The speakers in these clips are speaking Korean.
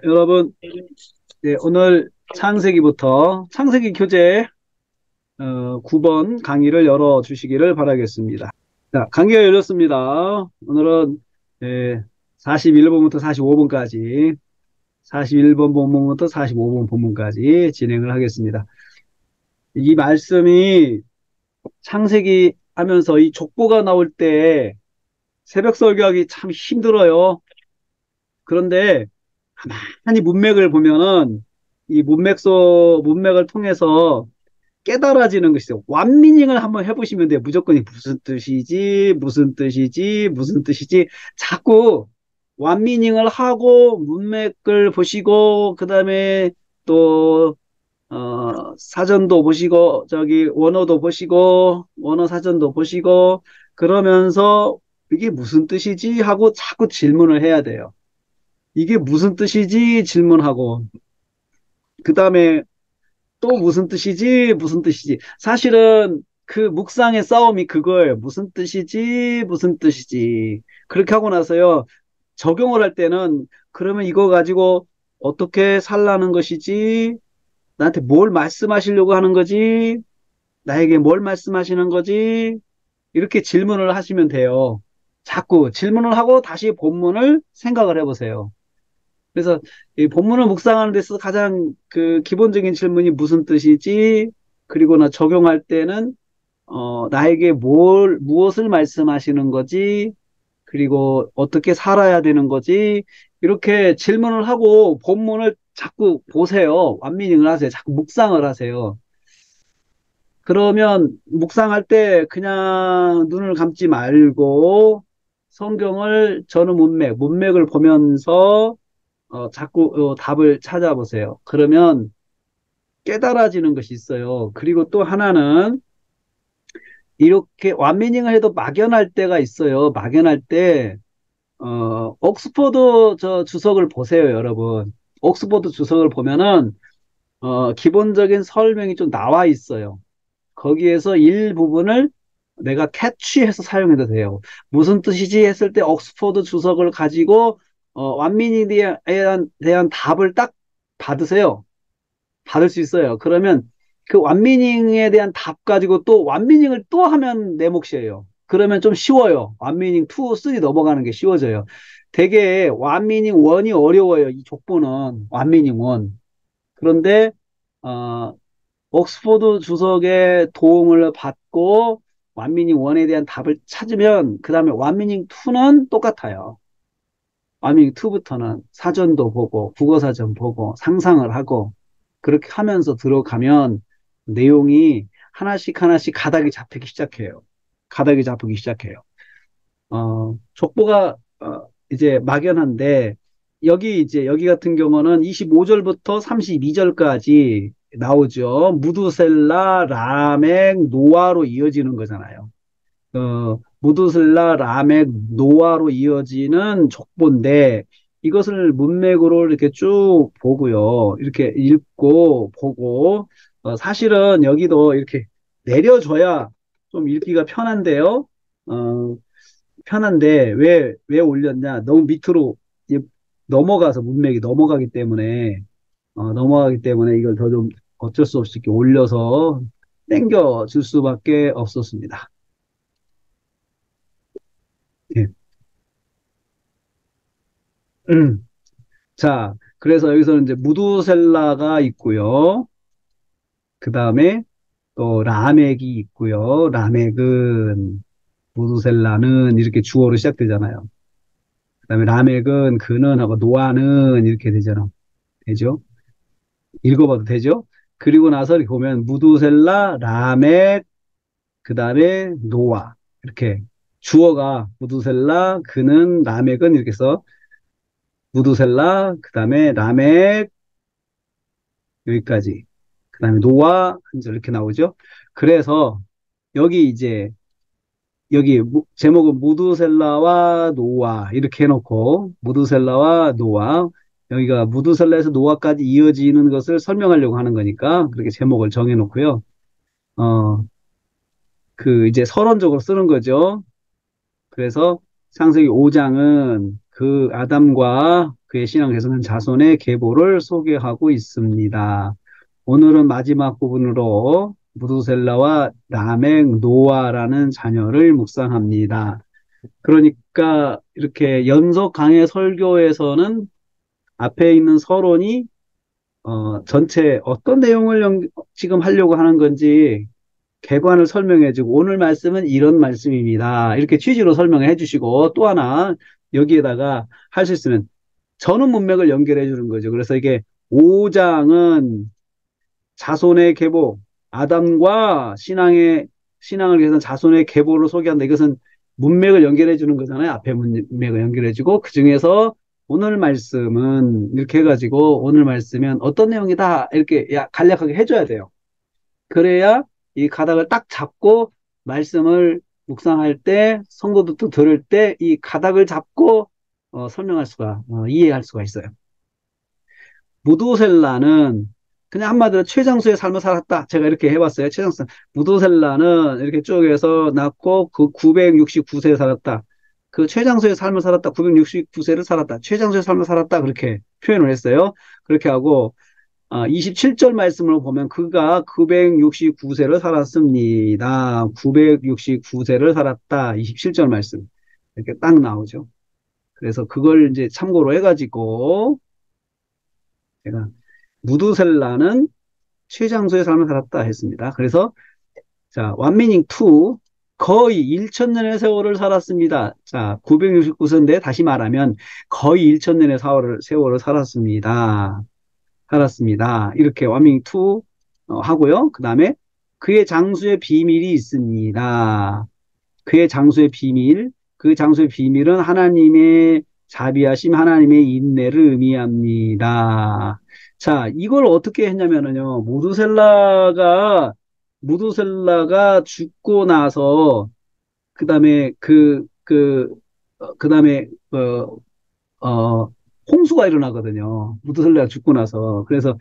여러분, 네, 오늘 창세기 교재 9번 강의를 열어주시기를 바라겠습니다. 자, 강의가 열렸습니다. 오늘은 41번부터 45번까지, 41번 본문부터 45번 본문까지 진행을 하겠습니다. 이 말씀이 창세기 하면서 이 족보가 나올 때 새벽 설교하기 참 힘들어요. 그런데 가만히 문맥을 보면은 이 문맥을 통해서 깨달아지는 것이죠. 완미닝을 한번 해보시면 돼요. 무조건 무슨 뜻이지, 무슨 뜻이지, 무슨 뜻이지. 자꾸 완미닝을 하고 문맥을 보시고, 그 다음에 또, 사전도 보시고, 원어도 보시고, 원어 사전도 보시고, 그러면서 이게 무슨 뜻이지 하고 자꾸 질문을 해야 돼요. 이게 무슨 뜻이지 질문하고, 그 다음에 또 무슨 뜻이지? 무슨 뜻이지? 사실은 그 묵상의 싸움이 그거예요. 무슨 뜻이지? 무슨 뜻이지? 그렇게 하고 나서요. 적용을 할 때는 그러면 이거 가지고 어떻게 살라는 것이지? 나한테 뭘 말씀하시려고 하는 거지? 나에게 뭘 말씀하시는 거지? 이렇게 질문을 하시면 돼요. 자꾸 질문을 하고 다시 본문을 생각을 해보세요. 그래서 이 본문을 묵상하는 데서 가장 그 기본적인 질문이 무슨 뜻이지? 그리고 나 적용할 때는 나에게 무엇을 말씀하시는 거지? 그리고 어떻게 살아야 되는 거지? 이렇게 질문을 하고 본문을 자꾸 보세요. 완미닝을 하세요. 자꾸 묵상을 하세요. 그러면 묵상할 때 그냥 눈을 감지 말고 성경을 전후 문맥을 보면서 자꾸 답을 찾아보세요. 그러면 깨달아지는 것이 있어요. 그리고 또 하나는 이렇게 완미닝을 해도 막연할 때가 있어요. 막연할 때, 옥스퍼드 저 주석을 보세요, 여러분. 옥스퍼드 주석을 보면은, 기본적인 설명이 좀 나와 있어요. 거기에서 일부분을 내가 캐치해서 사용해도 돼요. 무슨 뜻이지 했을 때 옥스퍼드 주석을 가지고, 완미닝에 대한 답을 딱 받으세요. 받을 수 있어요. 그러면 그 완미닝에 대한 답 가지고 또 완미닝을 또 하면 내 몫이에요. 그러면 좀 쉬워요. 완미닝 2, 3 넘어가는 게 쉬워져요. 되게 완미닝 1이 어려워요. 이 족보는 완미닝 1. 그런데 어, 옥스포드 주석의 도움을 받고 완미닝 1에 대한 답을 찾으면 그 다음에 완미닝 2는 똑같아요. 완미닝 2부터는 사전도 보고 국어사전 보고 상상을 하고 그렇게 하면서 들어가면 내용이 하나씩 하나씩 가닥이 잡히기 시작해요. 가닥이 잡히기 시작해요. 족보가 이제 막연한데 여기 같은 경우는 25절부터 32절까지 나오죠. 무두셀라, 라멕, 노아로 이어지는 거잖아요. 무드슬라, 라멕, 노아로 이어지는 족보인데 이것을 문맥으로 이렇게 쭉 보고요. 이렇게 읽고 보고 사실은 여기도 이렇게 내려줘야 좀 읽기가 편한데요. 어, 편한데 왜 올렸냐? 너무 밑으로 이제 넘어가서 문맥이 넘어가기 때문에 이걸 더 좀 어쩔 수 없이 이렇게 올려서 당겨 줄 수밖에 없었습니다. 예. 자, 그래서 여기서는 이제 무두셀라가 있고요. 그 다음에 또 라멕이 있고요. 라멕은 무두셀라는 이렇게 주어로 시작되잖아요. 그 다음에 라멕은 그는 하고 노아는 이렇게 되잖아. 되죠? 읽어봐도 되죠? 그리고 나서 이렇게 보면 무두셀라, 라멕, 그 다음에 노아 이렇게 주어가 무두셀라, 그는, 라멕은 이렇게 해서 무두셀라, 그 다음에 라멕 여기까지. 그 다음에 노아 한절 이렇게 나오죠. 그래서 여기 이제 여기 제목은 무드셀라와 노아 이렇게 해놓고 무드셀라와 노아 여기가 무드셀라에서 노아까지 이어지는 것을 설명하려고 하는 거니까 그렇게 제목을 정해놓고요. 어, 그 이제 서론적으로 쓰는 거죠. 그래서 창세기 5장은 그 아담과 그의 신앙 계승한 자손의 계보를 소개하고 있습니다. 오늘은 마지막 부분으로 무두셀라와 라멕, 노아라는 자녀를 묵상합니다. 그러니까 이렇게 연속 강해 설교에서는 앞에 있는 서론이 전체 어떤 내용을 지금 하려고 하는 건지 개관을 설명해주고 오늘 말씀은 이런 말씀입니다. 이렇게 취지로 설명해 주시고 또 하나 여기에다가 할 수 있으면 전후 문맥을 연결해 주는 거죠. 그래서 이게 5장은 자손의 계보, 아담과 신앙을 위해서 자손의 계보를 소개한다. 이것은 문맥을 연결해 주는 거잖아요. 앞에 문맥을 연결해 주고 그 중에서 오늘 말씀은 이렇게 해가지고 오늘 말씀은 어떤 내용이다 이렇게 간략하게 해줘야 돼요. 그래야 이 가닥을 딱 잡고 말씀을 묵상할 때 성도들도 들을 때 이 가닥을 잡고 설명할 수가 이해할 수가 있어요. 무두셀라는 그냥 한마디로 최장수의 삶을 살았다. 제가 이렇게 해봤어요. 최장수. 무두셀라는 이렇게 쭉 해서 낳고 그 969세 살았다. 그 최장수의 삶을 살았다. 969세를 살았다. 최장수의 삶을 살았다. 그렇게 표현을 했어요. 그렇게 하고 27절 말씀을 보면 그가 969세를 살았습니다. 969세를 살았다. 27절 말씀. 이렇게 딱 나오죠. 그래서 그걸 이제 참고로 해가지고 제가 무두셀라는 최장수의 삶을 살았다 했습니다. 그래서 자, 완미닝 2 거의 1천년의 세월을 살았습니다. 자, 969세인데 다시 말하면 거의 1천년의 세월을 살았습니다. 살았습니다. 이렇게 완미닝 2 하고요. 그 다음에 그의 장수의 비밀이 있습니다. 그의 장수의 비밀, 그 장수의 비밀은 하나님의 자비하심, 하나님의 인내를 의미합니다. 자, 이걸 어떻게 했냐면요. 무두셀라가 죽고 나서, 그 다음에 그 다음에, 홍수가 일어나거든요. 무두셀라가 죽고 나서. 그래서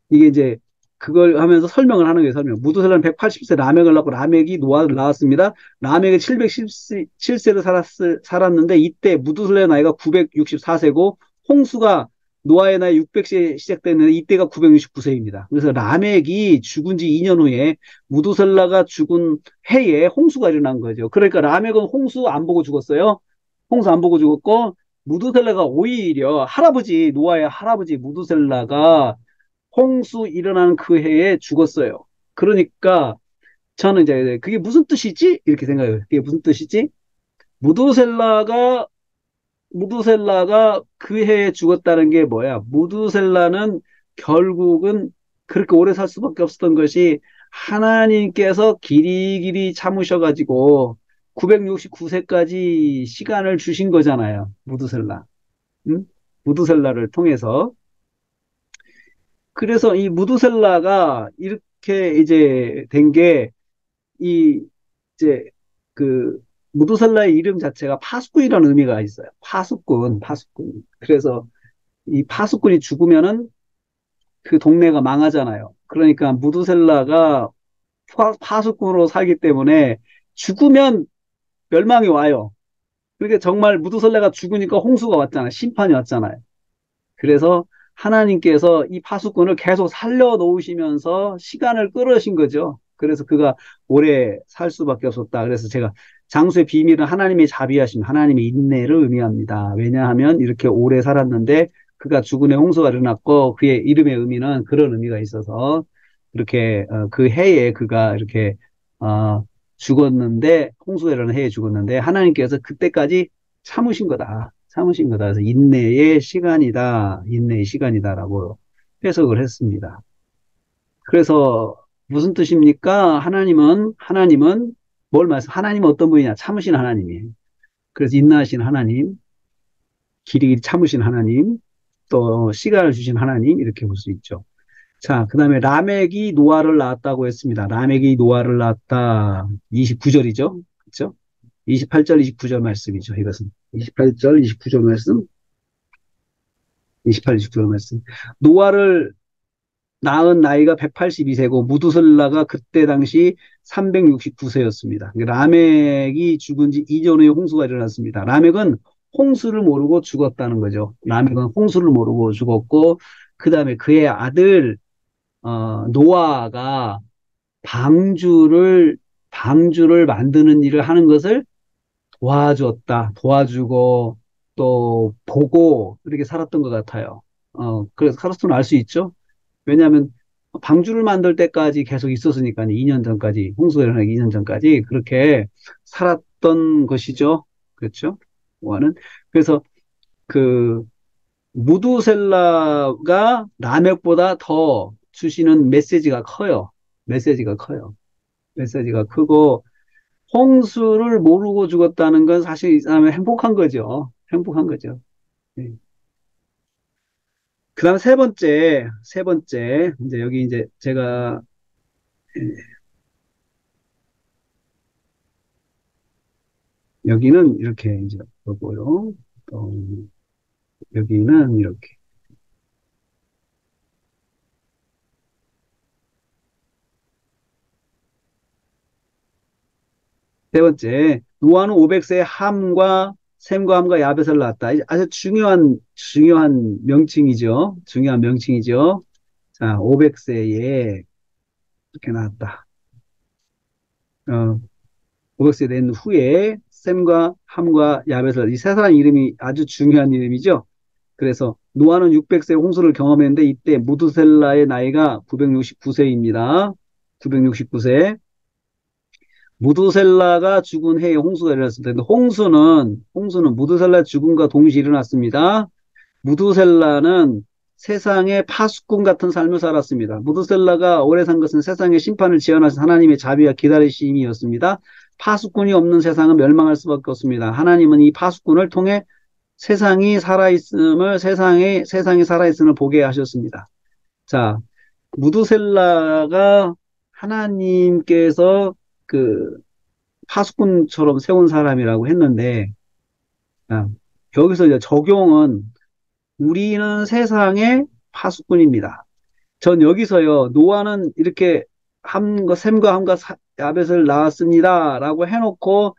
이게 이제 그걸 하면서 설명을 하는 거예요. 설명. 무두셀라는 180세 라멕을 낳고 라멕이 노아를 낳았습니다. 라멕이 717세를 살았는데 이때 무두셀라의 나이가 964세고 홍수가 노아의 나이 600세에 시작됐는데 이때가 969세입니다. 그래서 라멕이 죽은 지 2년 후에 무두셀라가 죽은 해에 홍수가 일어난 거죠. 그러니까 라멕은 홍수 안 보고 죽었어요. 홍수 안 보고 죽었고 무두셀라가 오히려 노아의 할아버지 무두셀라가 홍수 일어나는 그 해에 죽었어요. 그러니까 저는 이제 그게 무슨 뜻이지? 이렇게 생각해요. 그게 무슨 뜻이지? 무두셀라가 그 해에 죽었다는 게 뭐야? 무두셀라는 결국은 그렇게 오래 살 수밖에 없었던 것이 하나님께서 길이길이 참으셔가지고 969세까지 시간을 주신 거잖아요. 무두셀라. 응? 무두셀라를 통해서. 그래서 이 무두셀라가 이렇게 이제 된 게, 이제 그 무두셀라의 이름 자체가 파수꾼이라는 의미가 있어요. 파수꾼. 그래서 이 파수꾼이 죽으면은 그 동네가 망하잖아요. 그러니까 무두셀라가 파수꾼으로 살기 때문에 죽으면 멸망이 와요. 그러니까 정말 무두셀라가 죽으니까 홍수가 왔잖아요. 심판이 왔잖아요. 그래서 하나님께서 이 파수꾼을 계속 살려놓으시면서 시간을 끌으신 거죠. 그래서 그가 오래 살 수밖에 없었다. 그래서 제가 장수의 비밀은 하나님의 자비하심, 하나님의 인내를 의미합니다. 왜냐하면 이렇게 오래 살았는데 그가 죽은 해 홍수가 일어났고 그의 이름의 의미는 그런 의미가 있어서 이렇게 그 해에 그가 이렇게 죽었는데 홍수가 일어난 해에 죽었는데 하나님께서 그때까지 참으신 거다. 참으신 거다. 그래서 인내의 시간이다. 인내의 시간이다라고 해석을 했습니다. 그래서 무슨 뜻입니까? 하나님은 하나님은 어떤 분이냐? 참으신 하나님이에요. 그래서 인내하신 하나님, 길이 참으신 하나님, 또 시간을 주신 하나님 이렇게 볼 수 있죠. 자, 그 다음에 라멕이 노아를 낳았다고 했습니다. 라멕이 노아를 낳았다. 29절이죠. 그렇죠? 28절, 29절 말씀이죠. 이것은 28절, 29절 말씀, 28, 29절 말씀. 노아를 낳은 나이가 182세고 무두셀라가 그때 당시 369세였습니다. 라멕이 죽은 지 2년 후에 홍수가 일어났습니다. 라멕은 홍수를 모르고 죽었다는 거죠. 라멕은 홍수를 모르고 죽었고, 그 다음에 그의 아들, 노아가 방주를, 방주를 만드는 일을 하는 것을 도와줬다. 도와주고, 또, 보고, 이렇게 살았던 것 같아요. 그래서 카르스토는 알 수 있죠? 왜냐하면, 방주를 만들 때까지 계속 있었으니까, 2년 전까지, 홍수가 일어나기 2년 전까지, 그렇게 살았던 것이죠. 그렇죠? 노아는. 그래서, 그, 무두셀라가 라멕보다 더 주시는 메시지가 커요. 메시지가 커요. 메시지가 크고, 홍수를 모르고 죽었다는 건 사실 이 사람이 행복한 거죠. 행복한 거죠. 네. 그 다음 세 번째, 이제 여기 이제 제가, 여기는 이렇게 이제 보고요. 또 여기는 이렇게. 세 번째, 노아는 500세에 함과 셈과 함과 야벳을 낳았다. 아주 중요한 명칭이죠. 중요한 명칭이죠. 자, 500세에 이렇게 낳았다. 500세 된 후에 셈과 함과 야벳을 이 세 사람 이름이 아주 중요한 이름이죠. 그래서 노아는 600세 홍수를 경험했는데 이때 무드셀라의 나이가 969세입니다. 969세. 무드셀라가 죽은 해에 홍수가 일어났을 텐데 홍수는 무드셀라 죽음과 동시에 일어났습니다. 무드셀라는 세상의 파수꾼 같은 삶을 살았습니다. 무드셀라가 오래 산 것은 세상의 심판을 지어나신 하나님의 자비와 기다리심이었습니다. 파수꾼이 없는 세상은 멸망할 수밖에 없습니다. 하나님은 이 파수꾼을 통해 세상이 살아있음을 보게 하셨습니다. 자, 무드셀라가 하나님께서 그 파수꾼처럼 세운 사람이라고 했는데, 아, 여기서 이제 적용은 우리는 세상의 파수꾼입니다. 전 여기서요, 노아는 이렇게 셈과 함과 야벳을 낳았습니다. 라고 해놓고,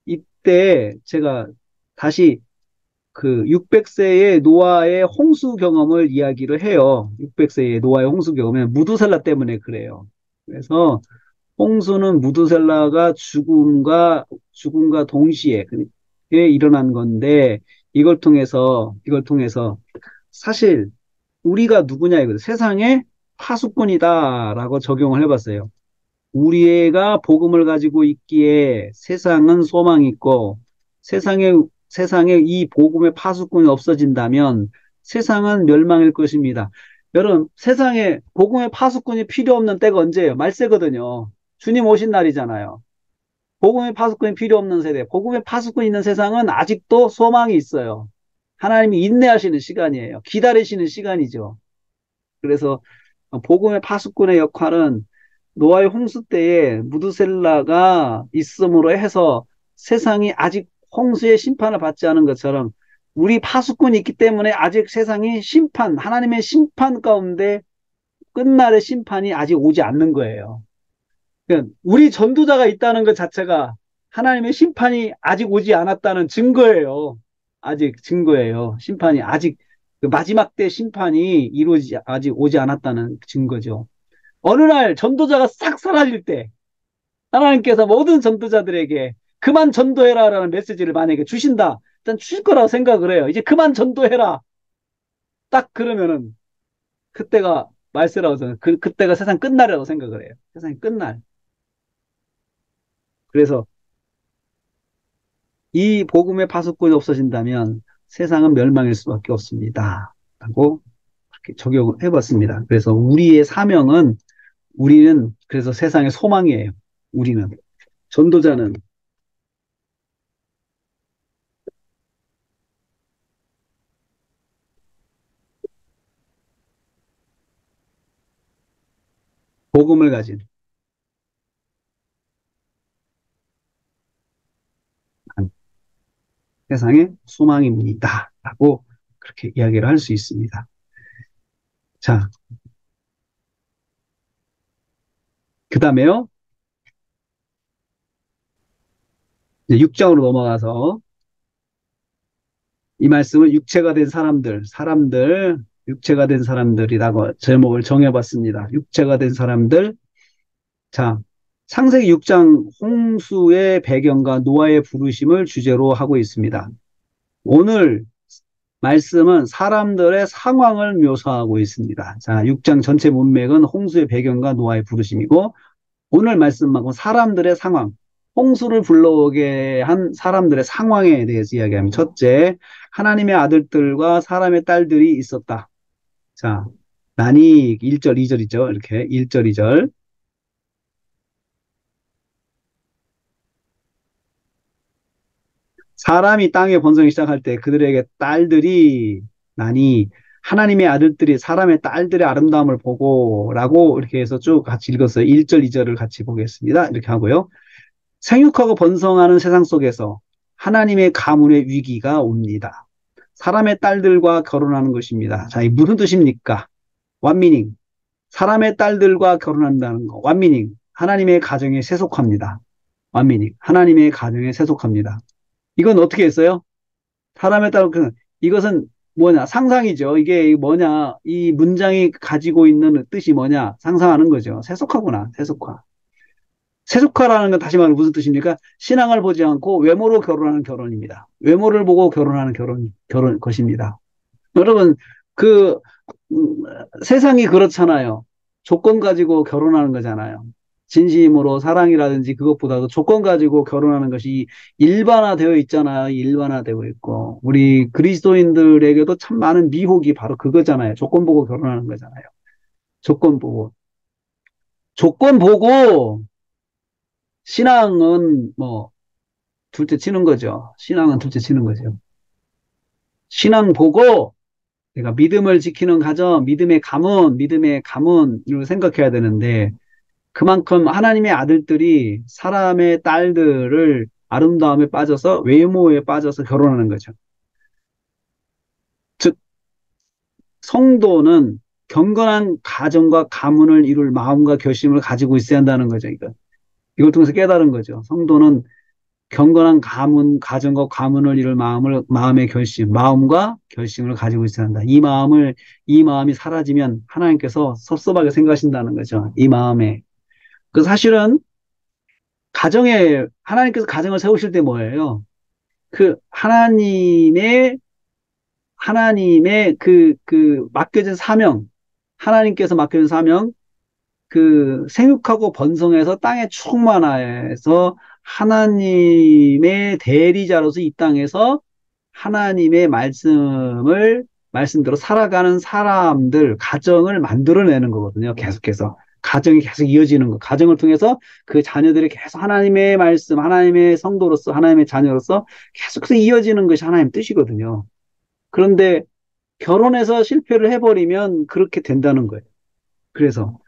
이때 제가 다시 그 600세의 노아의 홍수 경험을 이야기를 해요. 600세의 노아의 홍수 경험은 무두셀라 때문에 그래요. 그래서 홍수는 무두셀라가 죽음과 동시에 일어난 건데 이걸 통해서 사실 우리가 누구냐 이거죠. 세상의 파수꾼이다라고 적용을 해봤어요. 우리가 복음을 가지고 있기에 세상은 소망이 있고 세상에 이 복음의 파수꾼이 없어진다면 세상은 멸망일 것입니다. 여러분, 세상에 복음의 파수꾼이 필요 없는 때가 언제예요? 말세거든요. 주님 오신 날이잖아요. 복음의 파수꾼이 필요 없는 세대, 복음의 파수꾼이 있는 세상은 아직도 소망이 있어요. 하나님이 인내하시는 시간이에요. 기다리시는 시간이죠. 그래서 복음의 파수꾼의 역할은 노아의 홍수 때에 무드셀라가 있음으로 해서 세상이 아직 홍수의 심판을 받지 않은 것처럼 우리 파수꾼이 있기 때문에 아직 세상이 하나님의 심판 가운데 끝날의 심판이 아직 오지 않는 거예요. 그러니까 우리 전도자가 있다는 것 자체가 하나님의 심판이 아직 오지 않았다는 증거예요. 아직 증거예요. 심판이 아직 그 마지막 때 심판이 아직 오지 않았다는 증거죠. 어느 날 전도자가 싹 사라질 때 하나님께서 모든 전도자들에게 그만 전도해라라는 메시지를 만약에 주신다. 일단 주실 거라고 생각을 해요. 이제 그만 전도해라. 딱 그러면은 그때가 말세라고 생각, 그때가 세상 끝날이라고 생각을 해요. 세상이 끝날. 그래서 이 복음의 파수꾼이 없어진다면 세상은 멸망일 수밖에 없습니다. 라고 그렇게 적용을 해봤습니다. 그래서 우리는 그래서 세상의 소망이에요. 우리는. 전도자는 복음을 가진 세상의 소망입니다. 라고 그렇게 이야기를 할 수 있습니다. 자, 그 다음에요. 이제 6장으로 넘어가서 이 말씀을 육체가 된 사람들, 육체가 된 사람들이라고 제목을 정해봤습니다. 육체가 된 사람들. 자, 창세기 6장 홍수의 배경과 노아의 부르심을 주제로 하고 있습니다. 오늘 말씀은 사람들의 상황을 묘사하고 있습니다. 자, 6장 전체 문맥은 홍수의 배경과 노아의 부르심이고, 오늘 말씀만큼 사람들의 상황, 홍수를 불러오게 한 사람들의 상황에 대해서 이야기합니다. 첫째, 하나님의 아들들과 사람의 딸들이 있었다. 자, 난이 1절, 2절이죠. 이렇게 1절, 2절. 사람이 땅에 번성이 시작할 때 그들에게 딸들이 나니 하나님의 아들들이 사람의 딸들의 아름다움을 보고 라고 이렇게 해서 쭉 같이 읽었어요. 1절, 2절을 같이 보겠습니다. 이렇게 하고요. 생육하고 번성하는 세상 속에서 하나님의 가문의 위기가 옵니다. 사람의 딸들과 결혼하는 것입니다. 자, 이 무슨 뜻입니까? 완미닝. 사람의 딸들과 결혼한다는 거. 완미닝. 하나님의 가정에 세속합니다. 완미닝. 하나님의 가정에 세속합니다. 이건 어떻게 했어요? 사람에 따라 이것은 뭐냐? 상상이죠. 이게 뭐냐? 이 문장이 가지고 있는 뜻이 뭐냐? 상상하는 거죠. 세속화구나. 세속화. 세속화라는 건 다시 말하면 무슨 뜻입니까? 신앙을 보지 않고 외모로 결혼하는 결혼입니다. 외모를 보고 결혼하는 결혼 것입니다. 여러분, 그, 음, 세상이 그렇잖아요. 조건 가지고 결혼하는 거잖아요. 진심으로 사랑이라든지 그것보다도 조건 가지고 결혼하는 것이 일반화되어 있잖아요. 일반화되어 있고. 우리 그리스도인들에게도 참 많은 미혹이 바로 그거잖아요. 조건 보고 결혼하는 거잖아요. 조건 보고. 조건 보고 신앙은 뭐 둘째 치는 거죠. 신앙은 둘째 치는 거죠. 신앙 보고 내가 믿음을 지키는 가정, 믿음의 가문으로 생각해야 되는데 그만큼 하나님의 아들들이 사람의 딸들을 아름다움에 빠져서 외모에 빠져서 결혼하는 거죠. 즉 성도는 경건한 가정과 가문을 이룰 마음과 결심을 가지고 있어야 한다는 거죠. 이걸 통해서 깨달은 거죠. 성도는 경건한 가정과 가문을 이룰 마음의 결심, 마음과 결심을 가지고 있어야 한다. 이 마음이 사라지면 하나님께서 섭섭하게 생각하신다는 거죠. 이 마음에. 그 사실은 하나님께서 가정을 세우실 때 뭐예요? 그 하나님의 맡겨진 사명, 하나님께서 맡겨진 사명, 생육하고 번성해서 땅에 충만하여서 하나님의 대리자로서 이 땅에서 하나님의 말씀대로 살아가는 사람들, 가정을 만들어내는 거거든요. 계속해서. 가정이 계속 이어지는 거. 가정을 통해서 그 자녀들이 계속 하나님의 말씀, 하나님의 성도로서, 하나님의 자녀로서 계속해서 이어지는 것이 하나님 뜻이거든요. 그런데 결혼해서 실패를 해버리면 그렇게 된다는 거예요. 그래서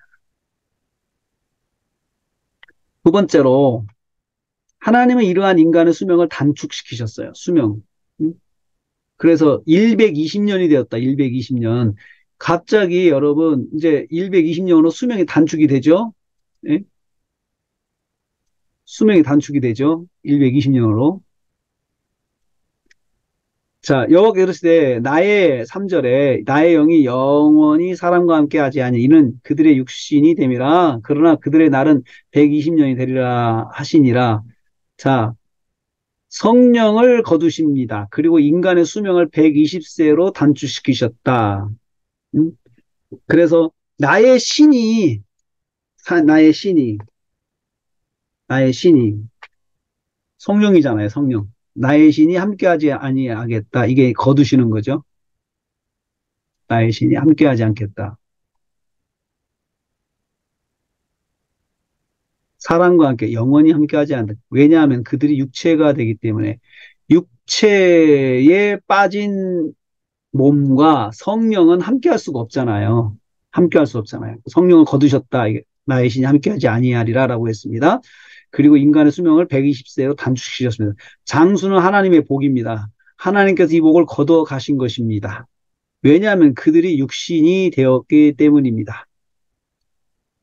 두 번째로 하나님은 이러한 인간의 수명을 단축시키셨어요. 수명. 음? 그래서 120년이 되었다. 120년. 갑자기 여러분 이제 120년으로 수명이 단축이 되죠. 예? 수명이 단축이 되죠. 120년으로. 자, 여호와께서 이르시되 나의 3절에 나의 영이 영원히 사람과 함께 하지 아니 이는 그들의 육신이 됨이라 그러나 그들의 날은 120년이 되리라 하시니라. 자, 성령을 거두십니다. 그리고 인간의 수명을 120세로 단축시키셨다. 음? 그래서 나의 신이, 나의 신이, 성령이잖아요, 성령. 나의 신이 함께하지 아니하겠다. 이게 거두시는 거죠. 나의 신이 함께하지 않겠다. 사람과 함께 영원히 함께하지 않는다. 왜냐하면 그들이 육체가 되기 때문에 육체에 빠진 몸과 성령은 함께할 수가 없잖아요. 함께할 수 없잖아요. 성령을 거두셨다. 나의 신이 함께하지 아니하리라라고 했습니다. 그리고 인간의 수명을 120세로 단축시켰습니다. 장수는 하나님의 복입니다. 하나님께서 이 복을 거둬 가신 것입니다. 왜냐하면 그들이 육신이 되었기 때문입니다.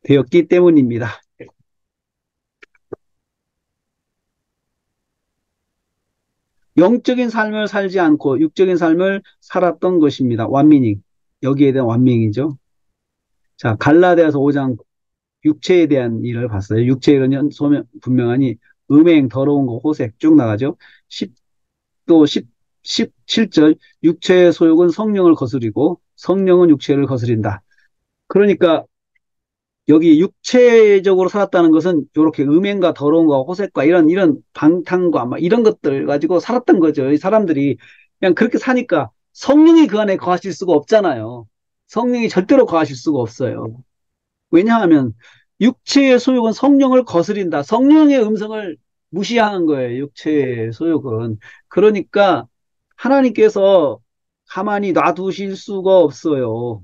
되었기 때문입니다. 영적인 삶을 살지 않고 육적인 삶을 살았던 것입니다. 완미닝. 여기에 대한 완미닝이죠. 자, 갈라디아서 5장 육체에 대한 일을 봤어요. 육체의 이런 소명 분명하니 음행, 더러운 거, 호색 쭉 나가죠. 10또 17절 육체의 소욕은 성령을 거스리고 성령은 육체를 거스린다. 그러니까 여기 육체적으로 살았다는 것은 이렇게 음행과 더러움과 호색과 이런 방탕과 막 이런 것들 가지고 살았던 거죠. 이 사람들이 그냥 그렇게 사니까 성령이 그 안에 거하실 수가 없잖아요. 성령이 절대로 거하실 수가 없어요. 왜냐하면 육체의 소욕은 성령을 거스린다. 성령의 음성을 무시하는 거예요. 육체의 소욕은. 그러니까 하나님께서 가만히 놔두실 수가 없어요.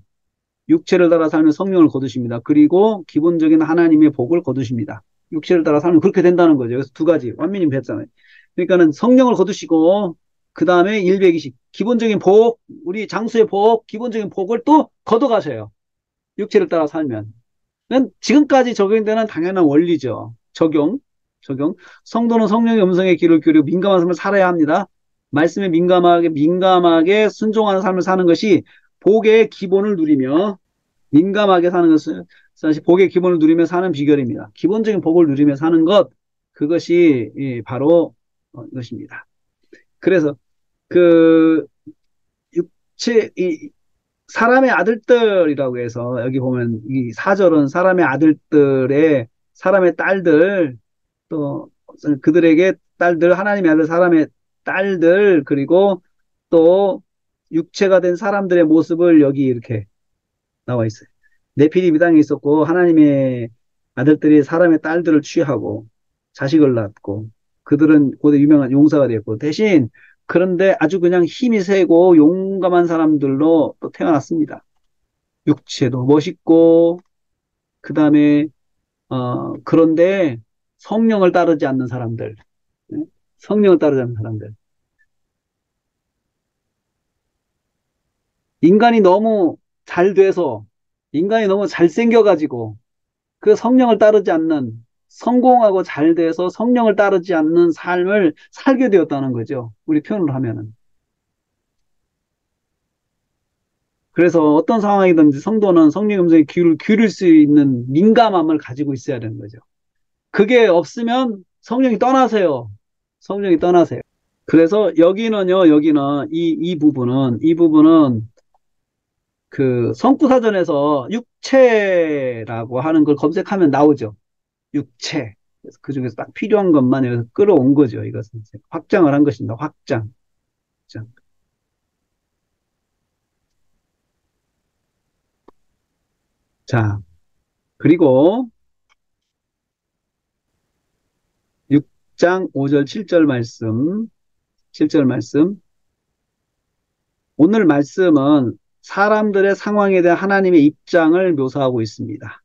육체를 따라 살면 성령을 거두십니다. 그리고 기본적인 하나님의 복을 거두십니다. 육체를 따라 살면 그렇게 된다는 거죠. 그래서 두 가지 완민이 했잖아요. 그러니까는 성령을 거두시고 그 다음에 120 기본적인 복, 우리 장수의 복, 기본적인 복을 또 거둬가셔요. 육체를 따라 살면. 지금까지 적용되는 당연한 원리죠. 적용. 성도는 성령의 음성에 귀를 기울이고 민감한 삶을 살아야 합니다. 말씀에 민감하게 순종하는 삶을 사는 것이 복의 기본을 누리며 민감하게 사는 것은 사실 복의 기본을 누리며 사는 비결입니다. 기본적인 복을 누리며 사는 것, 그것이 바로 이것입니다. 그래서 그 육체, 사람의 아들들이라고 해서 여기 보면 이 사절은 사람의 아들들의 사람의 딸들 또 그들에게 딸들 하나님의 아들 사람의 딸들 그리고 또 육체가 된 사람들의 모습을 여기 이렇게 나와 있어요. 네피림 이 땅에 있었고 하나님의 아들들이 사람의 딸들을 취하고 자식을 낳고 그들은 고대 유명한 용사가 되었고 대신 그런데 아주 그냥 힘이 세고 용감한 사람들로 또 태어났습니다. 육체도 멋있고 그 다음에 그런데 성령을 따르지 않는 사람들, 네? 성령을 따르지 않는 사람들. 인간이 너무 잘 돼서 인간이 너무 잘생겨가지고 그 성령을 따르지 않는 성공하고 잘 돼서 성령을 따르지 않는 삶을 살게 되었다는 거죠. 우리 표현을 하면은. 그래서 어떤 상황이든지 성도는 성령의 음성에 귀를 기울일 수 있는 민감함을 가지고 있어야 되는 거죠. 그게 없으면 성령이 떠나세요. 성령이 떠나세요. 그래서 여기는 이 부분은 그 성구사전에서 육체라고 하는 걸 검색하면 나오죠. 육체. 그래서 그 중에서 딱 필요한 것만 여기서 끌어온 거죠. 이것은 확장을 한 것입니다. 확장. 확장. 자, 그리고 6장 5절 7절 말씀, 7절 말씀. 오늘 말씀은 사람들의 상황에 대한 하나님의 입장을 묘사하고 있습니다.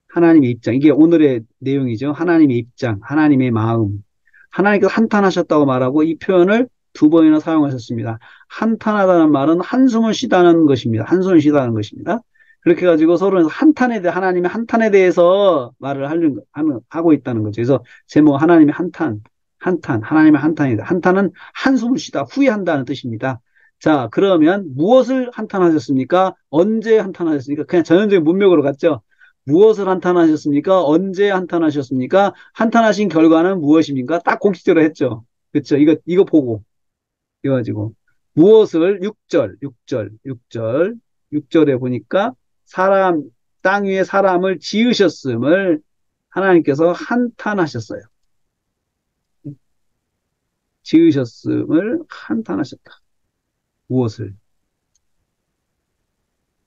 하나님의 입장. 이게 오늘의 내용이죠. 하나님의 입장, 하나님의 마음. 하나님께서 한탄하셨다고 말하고 이 표현을 두 번이나 사용하셨습니다. 한탄하다는 말은 한숨을 쉬다는 것입니다. 한숨을 쉬다는 것입니다. 그렇게 해가지고 서로 하나님의 한탄에 대해서 말을 하고 있다는 거죠. 그래서 제목 하나님의 하나님의 한탄이다. 한탄은 한숨을 쉬다, 후회한다는 뜻입니다. 자, 그러면 무엇을 한탄하셨습니까? 언제 한탄하셨습니까? 그냥 전형적인 문맥으로 갔죠. 무엇을 한탄하셨습니까? 언제 한탄하셨습니까? 한탄하신 결과는 무엇입니까? 딱 공식적으로 했죠. 그렇죠? 이거 보고 이거 가지고 무엇을 6절에 보니까 사람 땅 위에 사람을 지으셨음을 하나님께서 한탄하셨어요. 지으셨음을 한탄하셨다. 무엇을?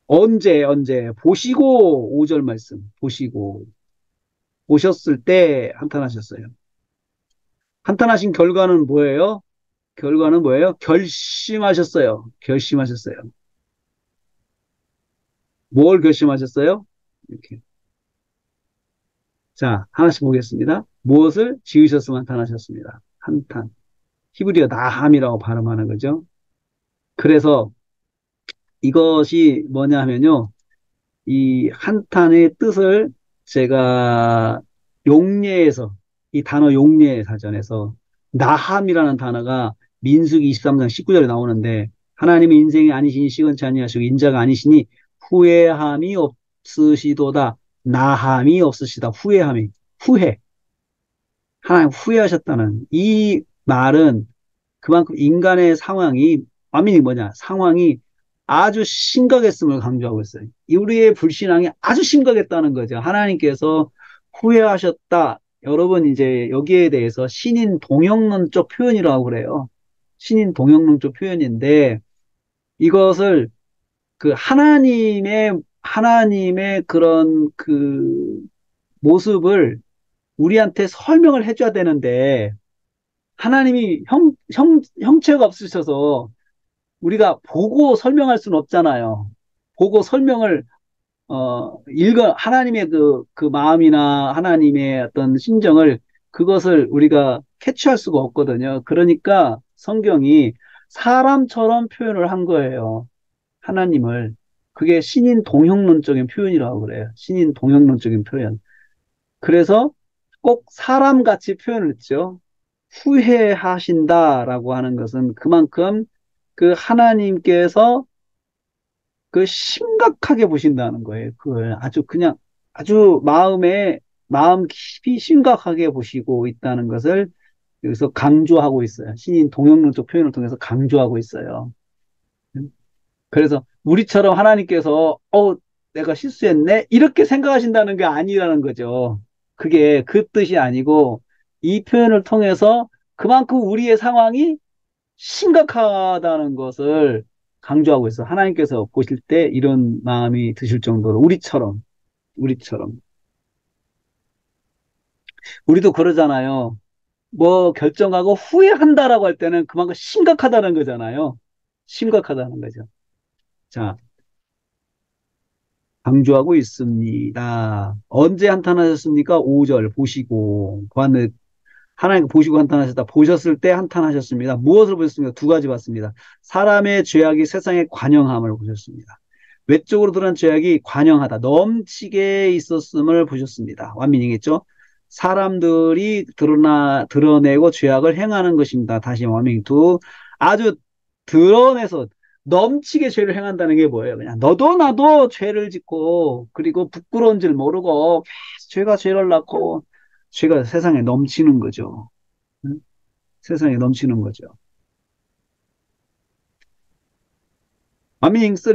언제 보시고 5절 말씀 보셨을 때 한탄하셨어요. 한탄하신 결과는 뭐예요? 결심하셨어요. 결심하셨어요. 뭘 결심하셨어요? 이렇게. 자, 하나씩 보겠습니다. 무엇을 지으셨으면 한탄하셨습니다. 한탄. 히브리어 나함이라고 발음하는 거죠. 그래서 이것이 뭐냐 하면요. 이 한탄의 뜻을 제가 이 단어 용례 사전에서 나함이라는 단어가 민수기 23장 19절에 나오는데 하나님의 인생이 아니시니 시건치 아니하시고 인자가 아니시니 후회함이 없으시도다. 나함이 없으시다. 후회함이. 후회. 하나님 후회하셨다는 이 말은 그만큼 인간의 상황이 완전히 뭐냐 상황이 아주 심각했음을 강조하고 있어요. 우리의 불신앙이 아주 심각했다는 거죠. 하나님께서 후회하셨다. 여러분 이제 여기에 대해서 신인 동영론적 표현이라고 그래요. 신인 동영론적 표현인데 이것을 그 하나님의 그런 그 모습을 우리한테 설명을 해줘야 되는데 하나님이 형체가 없으셔서 우리가 보고 설명할 수는 없잖아요. 보고 설명을, 하나님의 그 마음이나 하나님의 어떤 심정을 그것을 우리가 캐치할 수가 없거든요. 그러니까 성경이 사람처럼 표현을 한 거예요. 하나님을. 그게 신인 동형론적인 표현이라고 그래요. 신인 동형론적인 표현. 그래서 꼭 사람같이 표현을 했죠. 후회하신다라고 하는 것은 그만큼 그 하나님께서 그 심각하게 보신다는 거예요. 그걸 아주 그냥 아주 마음 깊이 심각하게 보시고 있다는 것을 여기서 강조하고 있어요. 신인 동영론적 표현을 통해서 강조하고 있어요. 그래서 우리처럼 하나님께서 내가 실수했네 이렇게 생각하신다는 게 아니라는 거죠. 그게 그 뜻이 아니고 이 표현을 통해서 그만큼 우리의 상황이 심각하다는 것을 강조하고 있어. 하나님께서 보실 때 이런 마음이 드실 정도로 우리처럼. 우리도 그러잖아요. 뭐 결정하고 후회한다라고 할 때는 그만큼 심각하다는 거잖아요. 심각하다는 거죠. 자, 강조하고 있습니다. 언제 한탄하셨습니까? 5절 보시고 보았는데 하나님 보시고 한탄하셨다. 보셨을 때 한탄하셨습니다. 무엇을 보셨습니까? 두 가지 봤습니다. 사람의 죄악이 세상에 관영함을 보셨습니다. 외적으로 드러난 죄악이 관영하다. 넘치게 있었음을 보셨습니다. 완민이겠죠? 사람들이 드러내고 죄악을 행하는 것입니다. 다시 완민이 두. 아주 드러내서 넘치게 죄를 행한다는 게 뭐예요? 그냥 너도 나도 죄를 짓고 그리고 부끄러운 줄 모르고 계속 죄가 죄를 낳고 죄가 세상에 넘치는 거죠. 응? 세상에 넘치는 거죠. 아미잉 3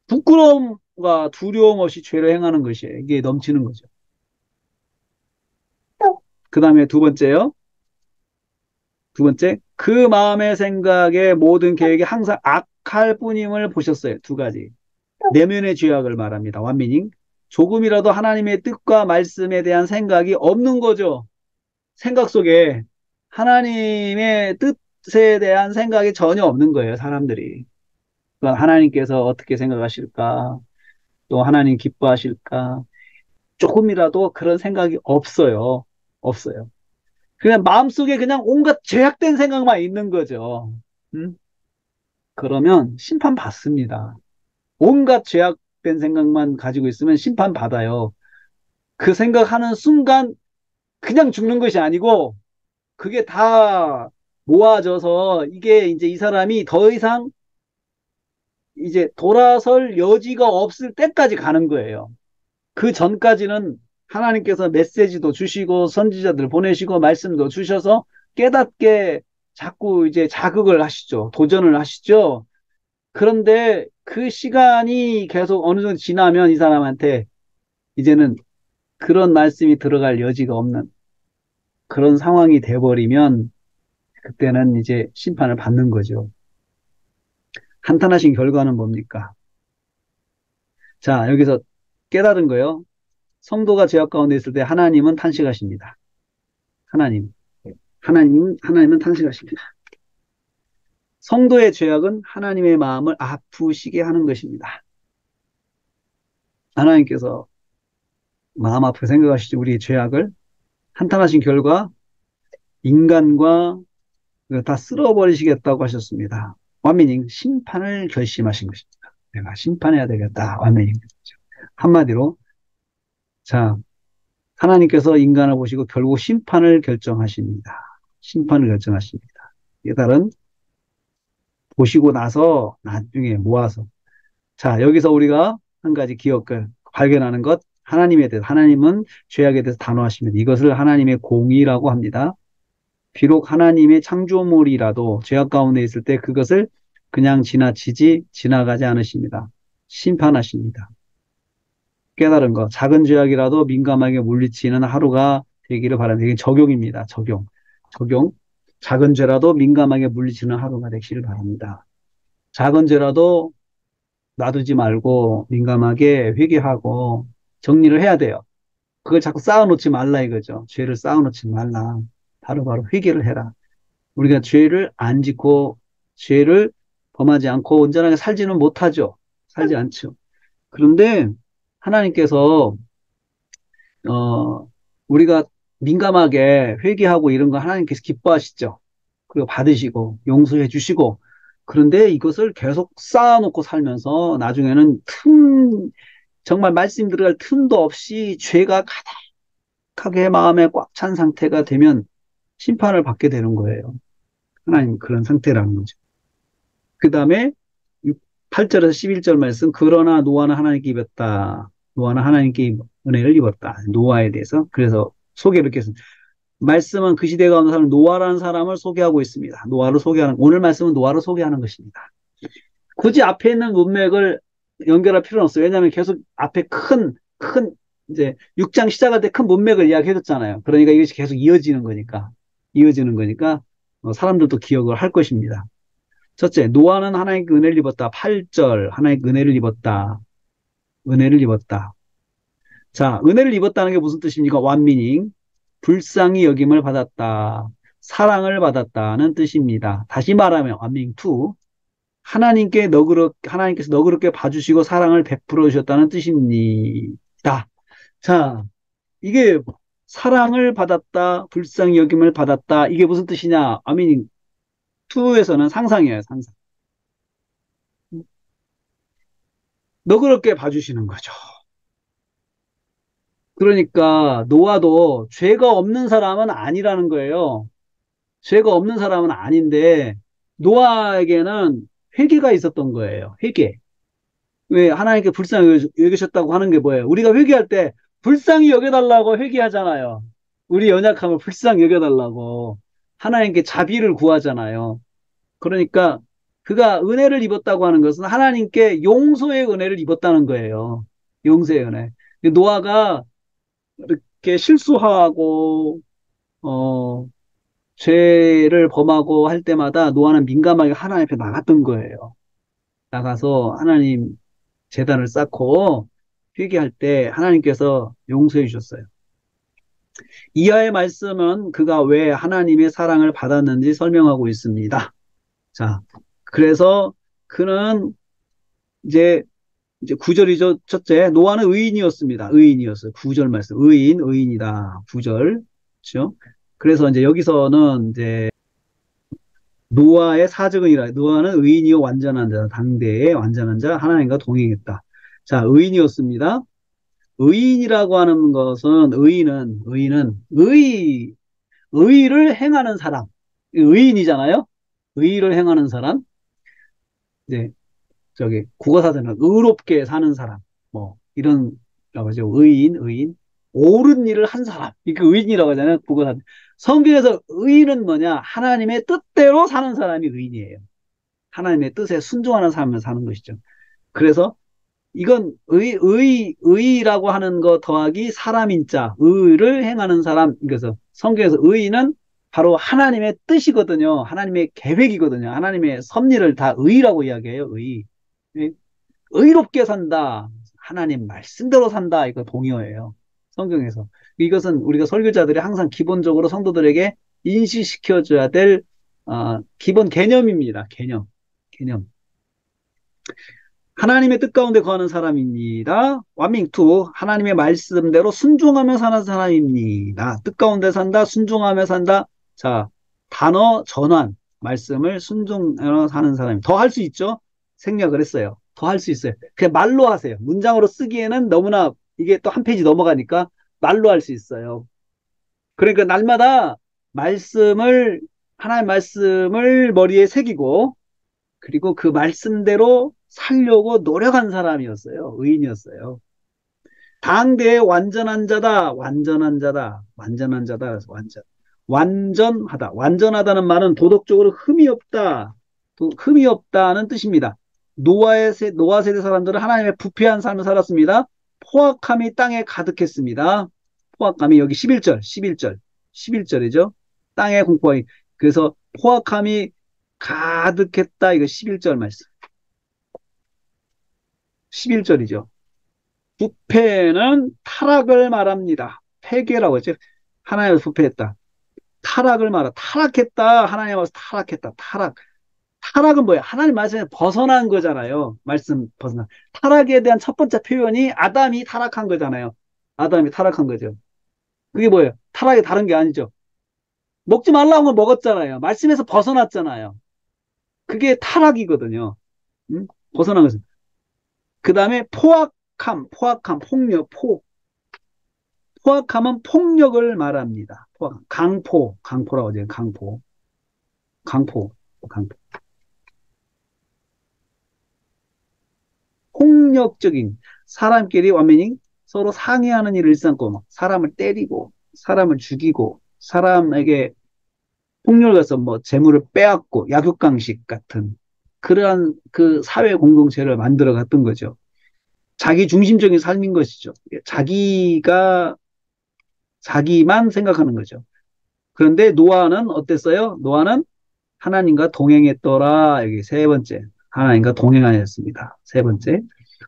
부끄러움과 두려움 없이 죄를 행하는 것이에요. 이게 넘치는 거죠. 그 다음에 두 번째요. 두 번째, 그 마음의 생각에 모든 계획이 항상 악할 뿐임을 보셨어요. 두 가지. 내면의 죄악을 말합니다. 완미닝. 조금이라도 하나님의 뜻과 말씀에 대한 생각이 없는 거죠. 생각 속에 하나님의 뜻에 대한 생각이 전혀 없는 거예요. 사람들이. 그러니까 하나님께서 어떻게 생각하실까? 또 하나님 기뻐하실까? 조금이라도 그런 생각이 없어요. 없어요. 그냥 마음속에 그냥 온갖 죄악된 생각만 있는 거죠. 음? 그러면 심판받습니다. 온갖 죄악된 생각만 가지고 있으면 심판받아요. 그 생각하는 순간 그냥 죽는 것이 아니고 그게 다 모아져서 이게 이제 이 사람이 더 이상 이제 돌아설 여지가 없을 때까지 가는 거예요. 그 전까지는 하나님께서 메시지도 주시고 선지자들 보내시고 말씀도 주셔서 깨닫게 자꾸 이제 자극을 하시죠. 도전을 하시죠. 그런데 그 시간이 계속 어느 정도 지나면 이 사람한테 이제는 그런 말씀이 들어갈 여지가 없는 그런 상황이 돼버리면 그때는 이제 심판을 받는 거죠. 한탄하신 결과는 뭡니까? 자, 여기서 깨달은 거예요. 성도가 죄악 가운데 있을 때 하나님은 탄식하십니다. 하나님. 하나님은 탄식하십니다. 성도의 죄악은 하나님의 마음을 아프시게 하는 것입니다. 하나님께서 마음 아프게 생각하시죠. 우리의 죄악을 한탄하신 결과 인간과 다 쓸어버리시겠다고 하셨습니다. 완민님 심판을 결심하신 것입니다. 내가 심판해야 되겠다. 완민님 한마디로 자 하나님께서 인간을 보시고 결국 심판을 결정하십니다. 심판을 결정하십니다. 깨달은 보시고 나서 나중에 모아서. 자, 여기서 우리가 한 가지 기억을 발견하는 것, 하나님에 대해서, 하나님은 죄악에 대해서 단호하십니다. 이것을 하나님의 공의라고 합니다. 비록 하나님의 창조물이라도 죄악 가운데 있을 때 그것을 그냥 지나가지 않으십니다. 심판하십니다. 깨달은 것, 작은 죄악이라도 민감하게 물리치는 하루가 되기를 바랍니다. 이게 적용입니다. 적용. 작은 죄라도 민감하게 물리치는 하루가 되기를 바랍니다. 작은 죄라도 놔두지 말고 민감하게 회개하고 정리를 해야 돼요. 그걸 자꾸 쌓아놓지 말라 이거죠. 죄를 쌓아놓지 말라. 바로바로 회개를 해라. 우리가 죄를 안 짓고 죄를 범하지 않고 온전하게 살지는 못하죠. 살지 않죠. 그런데 하나님께서 우리가 민감하게 회개하고 이런 거 하나님께서 기뻐하시죠. 그리고 받으시고 용서해 주시고 그런데 이것을 계속 쌓아놓고 살면서 나중에는 정말 말씀 들어갈 틈도 없이 죄가 가득하게 마음에 꽉 찬 상태가 되면 심판을 받게 되는 거예요. 하나님 그런 상태라는 거죠. 그 다음에 8절에서 11절 말씀 그러나 노아는 하나님께 입었다. 노아는 하나님께 은혜를 입었다. 노아에 대해서 그래서 소개를 이렇게 했습니다. 말씀은 그 시대 가운데 사는 노아라는 사람을 소개하고 있습니다. 오늘 말씀은 노아를 소개하는 것입니다. 굳이 앞에 있는 문맥을 연결할 필요는 없어요. 왜냐하면 계속 앞에 이제 6장 시작할 때 큰 문맥을 이야기해줬잖아요. 그러니까 이것이 계속 이어지는 거니까 사람들도 기억을 할 것입니다. 첫째, 노아는 하나님께 은혜를 입었다. 8절, 하나님께 은혜를 입었다. 은혜를 입었다. 자, 은혜를 입었다는 게 무슨 뜻입니까? 완미닝. 불쌍히 여김을 받았다. 사랑을 받았다는 뜻입니다. 다시 말하면, 완미닝 2. 하나님께서 너그럽게 봐주시고 사랑을 베풀어 주셨다는 뜻입니다. 자, 이게 사랑을 받았다, 불쌍히 여김을 받았다. 이게 무슨 뜻이냐? 완미닝 2에서는 상상이에요, 상상. 너그럽게 봐주시는 거죠. 그러니까 노아도 죄가 없는 사람은 아니라는 거예요. 죄가 없는 사람은 아닌데 노아에게는 회개가 있었던 거예요. 회개. 왜 하나님께 불쌍히 여기셨다고 하는 게 뭐예요? 우리가 회개할 때 불쌍히 여겨달라고 회개하잖아요. 우리 연약함을 불쌍히 여겨달라고 하나님께 자비를 구하잖아요. 그러니까 그가 은혜를 입었다고 하는 것은 하나님께 용서의 은혜를 입었다는 거예요. 용서의 은혜. 노아가 이렇게 실수하고 어, 죄를 범하고 할 때마다 노아는 민감하게 하나님 앞에 나갔던 거예요. 나가서 하나님 제단을 쌓고 회개할 때 하나님께서 용서해 주셨어요. 이하의 말씀은 그가 왜 하나님의 사랑을 받았는지 설명하고 있습니다. 자, 그래서 그는 이제 9절이죠. 첫째, 노아는 의인이었습니다. 의인이었어요. 9절 말씀. 의인이다. 9절. 그렇죠? 그래서 이제 여기서는 이제 노아의 사적은이라 노아는 의인이요 완전한 자, 당대의 완전한 자, 하나님과 동행했다. 자, 의인이었습니다. 의인이라고 하는 것은 의의를 행하는 사람. 의인이잖아요. 의의를 행하는 사람. 이제 국어사전은 의롭게 사는 사람, 이런, 라고 하죠. 의인. 옳은 일을 한 사람. 이게 의인이라고 하잖아요. 국어사전. 성경에서 의인은 뭐냐? 하나님의 뜻대로 사는 사람이 의인이에요. 하나님의 뜻에 순종하는 삶을 사는 것이죠. 그래서 이건 의라고 하는 거 더하기 사람인자, 의를 행하는 사람. 그래서 성경에서 의인은 바로 하나님의 뜻이거든요. 하나님의 계획이거든요. 하나님의 섭리를 다 의라고 이야기해요. 의롭게 산다. 하나님 말씀대로 산다. 이거 동의어예요. 성경에서. 이것은 우리가 설교자들이 항상 기본적으로 성도들에게 인식시켜줘야 될 기본 개념입니다. 개념. 하나님의 뜻 가운데 거하는 사람입니다. 완밍2 하나님의 말씀대로 순종하며 사는 사람입니다. 뜻 가운데 산다. 순종하며 산다. 자, 단어 전환. 말씀을 순종하며 사는 사람이 더 할 수 있죠. 생략을 했어요. 더 할 수 있어요. 그냥 말로 하세요. 문장으로 쓰기에는 너무나 이게 또 한 페이지 넘어가니까 말로 할 수 있어요. 그러니까 날마다 말씀을, 하나님 말씀을 머리에 새기고, 그리고 그 말씀대로 살려고 노력한 사람이었어요. 의인이었어요. 당대의 완전한 자다, 완전한 자다, 완전한 자다, 완전하다. 완전하다는 말은 도덕적으로 흠이 없다, 흠이 없다는 뜻입니다. 노아 세대 사람들은 하나님의 부패한 삶을 살았습니다. 포악함이 땅에 가득했습니다. 포악함이 여기 11절, 11절, 11절이죠. 땅에 공포함이. 그래서 포악함이 가득했다. 이거 11절 말씀. 11절이죠. 부패는 타락을 말합니다. 폐괴라고 했죠. 하나님을 부패했다. 타락을 말하. 타락했다. 하나님 앞에서 타락했다. 타락. 타락은 뭐야? 하나님 말씀에 벗어난 거잖아요. 말씀 벗어난. 타락에 대한 첫 번째 표현이 아담이 타락한 거잖아요. 아담이 타락한 거죠. 그게 뭐예요? 타락이 다른 게 아니죠. 먹지 말라고 건 먹었잖아요. 말씀에서 벗어났잖아요. 그게 타락이거든요. 응? 벗어난 거죠. 그 다음에 포악함, 폭력, 포악함은 폭력을 말합니다. 강포라고 하죠. 강포, 강포. 폭력적인 사람끼리 완전히 서로 상해하는 일을 일삼고 막 사람을 때리고 사람을 죽이고 사람에게 폭력을 가서 뭐 재물을 빼앗고 약육강식 같은 그러한 그 사회 공동체를 만들어 갔던 거죠. 자기 중심적인 삶인 것이죠. 자기만 생각하는 거죠. 그런데 노아는 어땠어요? 노아는 하나님과 동행했더라. 여기 세 번째. 하나님과 동행하였습니다. 세 번째.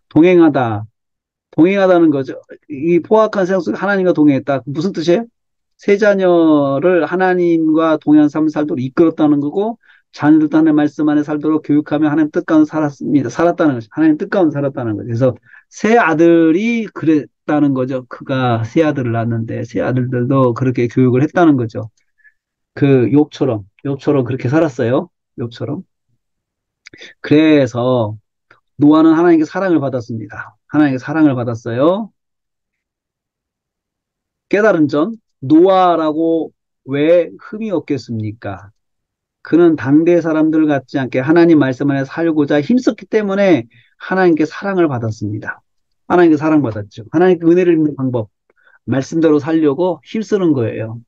동행하다. 동행하다는 거죠. 이 포악한 세상 속에 하나님과 동행했다. 무슨 뜻이에요? 세 자녀를 하나님과 동행한 삶을 살도록 이끌었다는 거고, 자녀들도 하나님의 말씀 안에 살도록 교육하며 하나님 뜻 가운데 살았습니다. 살았다는 거죠. 하나님 뜻 가운데 살았다는 거죠. 그래서 세 아들이 그랬다는 거죠. 그가 세 아들을 낳았는데, 세 아들들도 그렇게 교육을 했다는 거죠. 그 욥처럼 그렇게 살았어요. 욥처럼. 그래서 노아는 하나님께 사랑을 받았습니다. 하나님께 사랑을 받았어요. 깨달은 점, 노아라고 왜 흠이 없겠습니까? 그는 당대 사람들 같지 않게 하나님 말씀 안에 살고자 힘썼기 때문에 하나님께 사랑을 받았습니다. 하나님께 사랑받았죠. 하나님께 은혜를 입는 방법, 말씀대로 살려고 힘쓰는 거예요.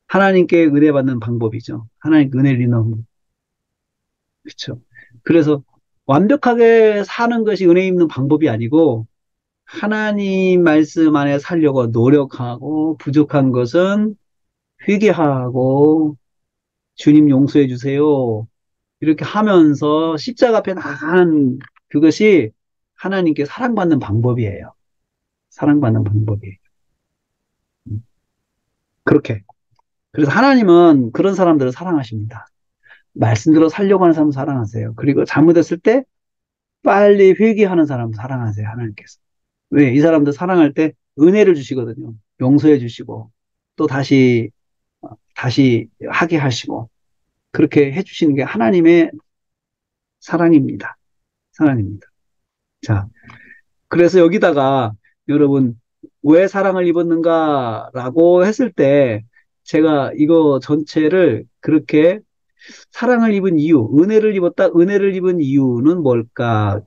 하나님께 은혜 받는 방법이죠. 하나님께 은혜를 입는 방법. 그렇죠. 그래서 완벽하게 사는 것이 은혜 입는 방법이 아니고 하나님 말씀 안에 살려고 노력하고 부족한 것은 회개하고 주님 용서해 주세요. 이렇게 하면서 십자가 앞에 나가는 그것이 하나님께 사랑받는 방법이에요. 사랑받는 방법이에요. 그렇게. 그래서 하나님은 그런 사람들을 사랑하십니다. 말씀대로 살려고 하는 사람 사랑하세요. 그리고 잘못했을 때 빨리 회개하는 사람 사랑하세요. 하나님께서. 왜? 이 사람들 사랑할 때 은혜를 주시거든요. 용서해 주시고 또 다시 하게 하시고 그렇게 해주시는 게 하나님의 사랑입니다. 사랑입니다. 자, 그래서 여기다가 여러분 왜 사랑을 입었는가라고 했을 때 제가 이거 전체를 그렇게 사랑을 입은 이유, 은혜를 입은 이유는 뭘까?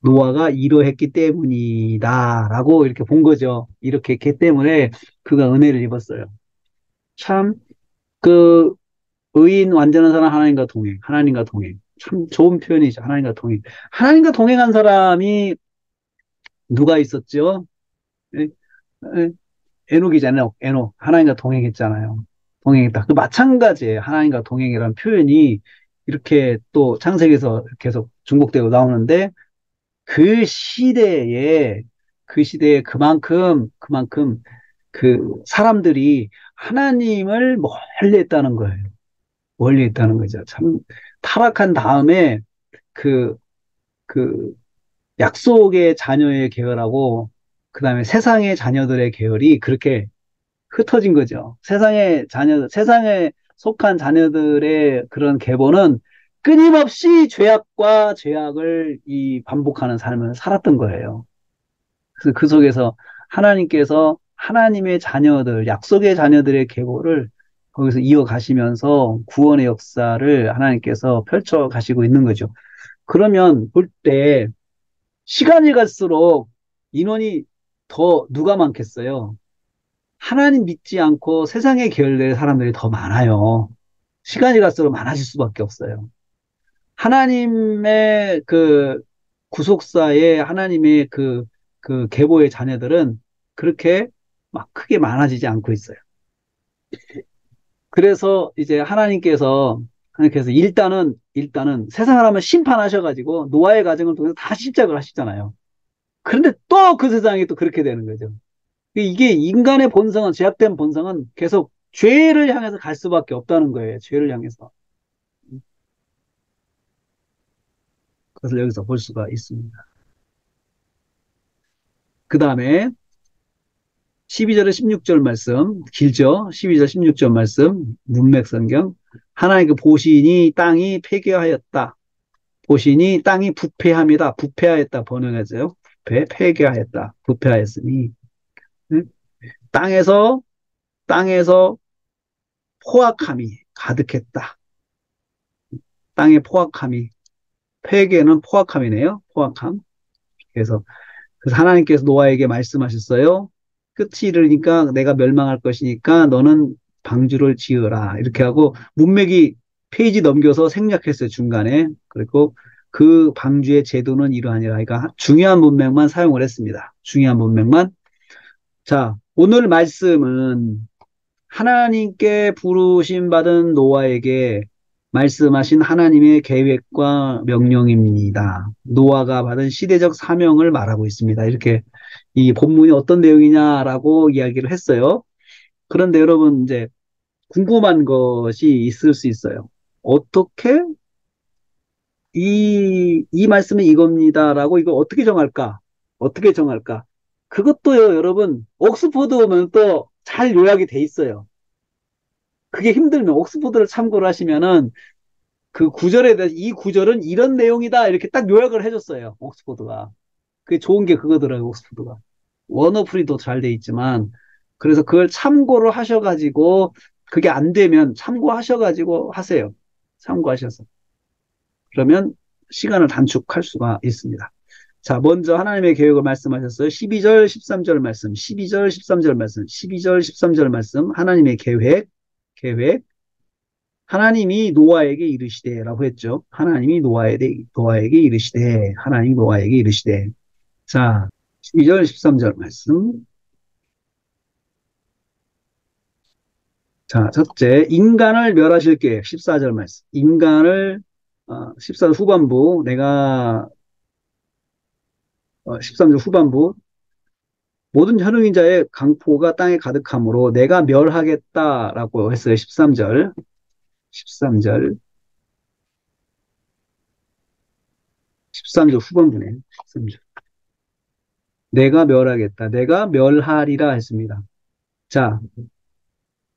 노아가 이러했기 때문이다라고 이렇게 본 거죠. 이렇게 했기 때문에 그가 은혜를 입었어요. 참, 그 의인 완전한 사람 하나님과 동행. 참 좋은 표현이죠. 하나님과 동행. 하나님과 동행한 사람이 누가 있었죠? 에, 에, 에녹이잖아요. 에녹. 하나님과 동행했잖아요. 동행했다. 그 마찬가지예요. 하나님과 동행이라는 표현이 이렇게 또 창세기에서 계속 중복되고 나오는데 그 시대에 그만큼 그 사람들이 하나님을 멀리 했다는 거예요. 멀리 했다는 거죠. 참 타락한 다음에 그, 그 약속의 자녀의 계열하고 그다음에 세상의 자녀들의 계열이 그렇게 흩어진 거죠. 세상에 속한 자녀들의 그런 계보는 끊임없이 죄악과 죄악을 이 반복하는 삶을 살았던 거예요. 그래서 그 속에서 하나님께서 하나님의 자녀들, 약속의 자녀들의 계보를 거기서 이어가시면서 구원의 역사를 하나님께서 펼쳐 가시고 있는 거죠. 그러면 볼 때 시간이 갈수록 인원이 더 누가 많겠어요? 하나님 믿지 않고 세상에 게을릴 사람들이 더 많아요. 시간이 갈수록 많아질 수밖에 없어요. 하나님의 그 구속사의 하나님의 그 계보의 자녀들은 그렇게 막 크게 많아지지 않고 있어요. 그래서 이제 하나님께서 일단은 세상을 한번 심판하셔가지고 노아의 가정을 통해서 다 시작을 하시잖아요. 그런데 또 그 세상이 또 그렇게 되는 거죠. 이게 인간의 본성은, 죄악된 본성은 계속 죄를 향해서 갈 수밖에 없다는 거예요. 죄를 향해서. 그것을 여기서 볼 수가 있습니다. 그 다음에 12절에 16절 말씀, 길죠? 12절 16절 말씀, 문맥성경. 하나님 그 보시니 땅이 폐괴하였다. 보시니 땅이 부패함이다. 부패하였다. 번역하세요. 폐괴하였다. 부패하였으니. 응? 땅에서, 땅에서 포악함이 가득했다. 땅의 포악함이. 폐괴는 포악함이네요. 포악함. 그래서 하나님께서 노아에게 말씀하셨어요. 끝이 이르니까 내가 멸망할 것이니까 너는 방주를 지으라. 이렇게 하고 문맥이 페이지 넘겨서 생략했어요. 중간에. 그리고 그 방주의 제도는 이러하니라. 그러니까 중요한 문맥만 사용을 했습니다. 중요한 문맥만. 자, 오늘 말씀은 하나님께 부르심 받은 노아에게 말씀하신 하나님의 계획과 명령입니다. 노아가 받은 시대적 사명을 말하고 있습니다. 이렇게 이 본문이 어떤 내용이냐라고 이야기를 했어요. 그런데 여러분 이제 궁금한 것이 있을 수 있어요. 어떻게 이 말씀은 이겁니다라고 이거 어떻게 정할까? 어떻게 정할까? 그것도요, 여러분, 옥스포드 오면 또 잘 요약이 돼 있어요. 그게 힘들면 옥스포드를 참고를 하시면은 그 구절에 대해서 이 구절은 이런 내용이다 이렇게 딱 요약을 해줬어요. 옥스포드가. 그게 좋은 게 그거더라고요. 옥스포드가. 원어풀이도 잘 돼 있지만 그래서 그걸 참고를 하셔가지고 그게 안 되면 참고하셔가지고 하세요. 참고하셔서. 그러면 시간을 단축할 수가 있습니다. 자, 먼저 하나님의 계획을 말씀하셨어요. 12절, 13절 말씀, 12절, 13절 말씀, 12절, 13절 말씀, 하나님의 계획, 하나님이 노아에게 이르시되라고 했죠. 하나님이 노아에게 이르시되. 자, 12절, 13절 말씀. 자, 첫째, 인간을 멸하실 계획, 14절 말씀. 14절 후반부, 13절 후반부, 모든 현응인자의 강포가 땅에 가득하므로 내가 멸하겠다라고 했어요. 13절 후반부네. 13절. 내가 멸하겠다. 내가 멸하리라 했습니다. 자,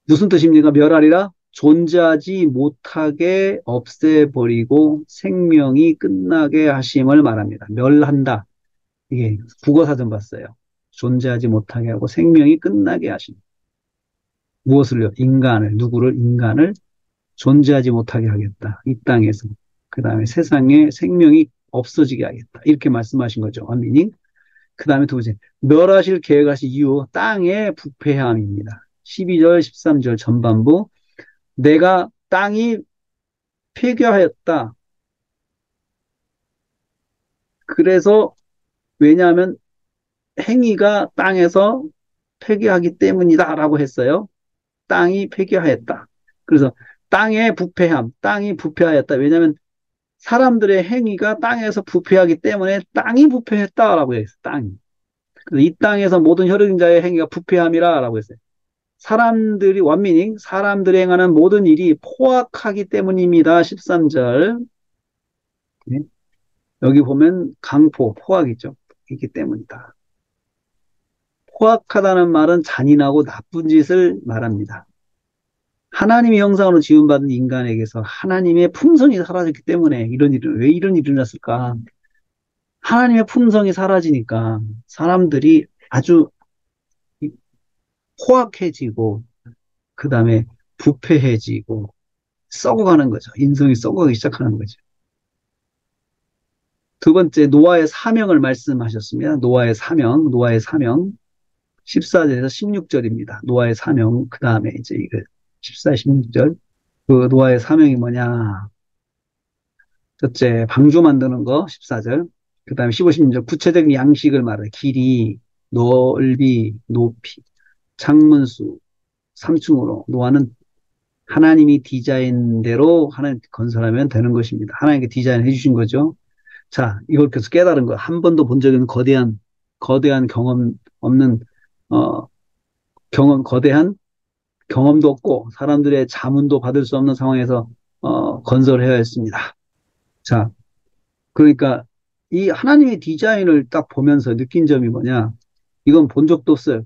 무슨 뜻입니까? 멸하리라? 존재하지 못하게 없애버리고 생명이 끝나게 하심을 말합니다. 멸한다. 이게 국어사전 봤어요. 존재하지 못하게 하고 생명이 끝나게 하심. 무엇을요? 인간을 존재하지 못하게 하겠다. 이 땅에서. 그 다음에 세상에 생명이 없어지게 하겠다. 이렇게 말씀하신 거죠. 미닝. 그 다음에 두 번째, 멸하실 계획하신 이유, 땅의 부패함입니다. 12절, 13절 전반부, 내가 땅이 폐교하였다. 그래서, 왜냐하면 행위가 땅에서 폐교하기 때문이다. 라고 했어요. 땅이 폐교하였다. 그래서 땅이 부패하였다. 왜냐하면 사람들의 행위가 땅에서 부패하기 때문에 땅이 부패했다라고 했어요. 땅이. 그래서 이 땅에서 모든 혈육자의 행위가 부패함이라라고 했어요. 사람들이 행하는 모든 일이 포악하기 때문입니다. 13절. 네. 여기 보면 포악이죠. 이기 때문이다. 포악하다는 말은 잔인하고 나쁜 짓을 말합니다. 하나님의 형상으로 지음받은 인간에게서 하나님의 품성이 사라졌기 때문에 왜 이런 일이 일어났을까? 하나님의 품성이 사라지니까 사람들이 아주 포악해지고, 그 다음에 부패해지고 썩어가는 거죠. 인성이 썩어가기 시작하는 거죠. 두 번째, 노아의 사명을 말씀하셨습니다. 노아의 사명, 노아의 사명. 14절에서 16절입니다. 노아의 사명, 그 다음에 이제 이거 14, 16절. 그 노아의 사명이 뭐냐. 첫째, 방주 만드는 거, 14절. 그 다음에 15, 16절. 구체적인 양식을 말해. 길이, 넓이, 높이, 창문수, 3층으로. 노아는 하나님이 디자인대로 하나님 건설하면 되는 것입니다. 하나님께 디자인해 주신 거죠. 자, 이걸 계속 깨달은 거. 한 번도 본 적이 없는 거대한 경험 없는, 어, 거대한 경험도 없고, 사람들의 자문도 받을 수 없는 상황에서, 건설해야 했습니다. 자, 그러니까, 이 하나님의 디자인을 딱 보면서 느낀 점이 뭐냐? 이건 본 적도 없어요.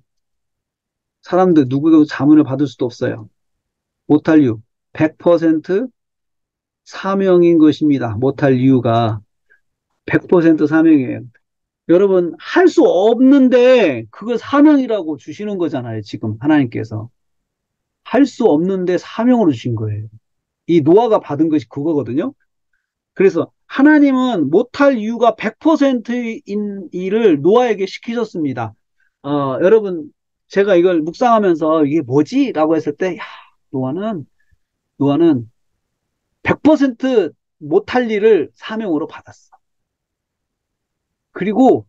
사람들 누구도 자문을 받을 수도 없어요. 못할 이유. 100% 사명인 것입니다. 못할 이유가 100% 사명이에요. 여러분, 할 수 없는데 그걸 사명이라고 주시는 거잖아요. 지금 하나님께서. 할 수 없는데 사명으로 주신 거예요. 이 노아가 받은 것이 그거거든요. 그래서 하나님은 못할 이유가 100%인 일을 노아에게 시키셨습니다. 여러분, 제가 이걸 묵상하면서 이게 뭐지? 라고 했을 때, 야, 노아는 100% 못할 일을 사명으로 받았어. 그리고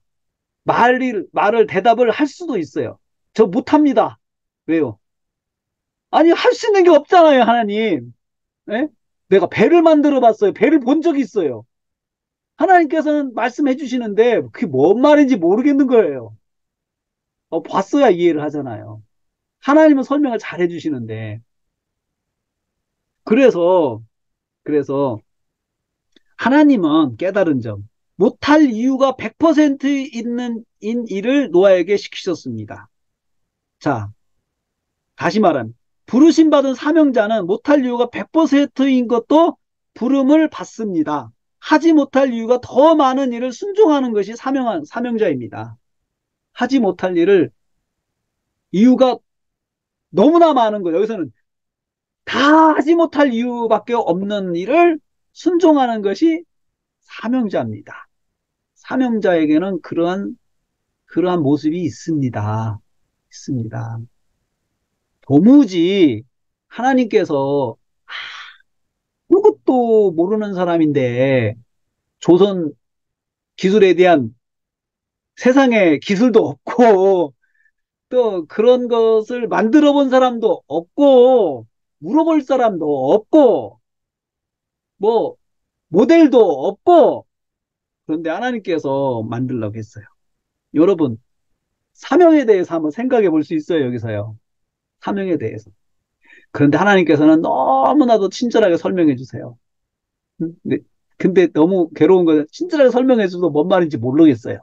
대답을 할 수도 있어요. 저 못합니다. 왜요? 아니, 할 수 있는 게 없잖아요, 하나님. 예? 내가 배를 만들어 봤어요. 배를 본 적이 있어요. 하나님께서는 말씀해 주시는데, 그게 뭔 말인지 모르겠는 거예요. 봤어야 이해를 하잖아요. 하나님은 설명을 잘 해주시는데. 그래서, 그래서, 하나님은 깨달은 점, 못할 이유가 100% 있는 일을 노아에게 시키셨습니다. 자, 다시 말하면 부르심 받은 사명자는 못할 이유가 100%인 것도 부름을 받습니다. 하지 못할 이유가 더 많은 일을 순종하는 것이 사명자입니다. 하지 못할 일을 이유가 너무나 많은 거예요. 여기서는 다 하지 못할 이유밖에 없는 일을 순종하는 것이 사명자입니다. 사명자에게는 그러한 모습이 있습니다. 있습니다. 도무지 하나님께서 아무것도 모르는 사람인데 조선 기술에 대한 세상에 기술도 없고 또 그런 것을 만들어 본 사람도 없고 물어볼 사람도 없고 뭐 모델도 없고 그런데 하나님께서 만들려고 했어요. 여러분 사명에 대해서 한번 생각해 볼 수 있어요. 여기서요. 사명에 대해서. 그런데 하나님께서는 너무나도 친절하게 설명해 주세요. 근데, 근데 너무 괴로운 거는 친절하게 설명해 줘도 뭔 말인지 모르겠어요.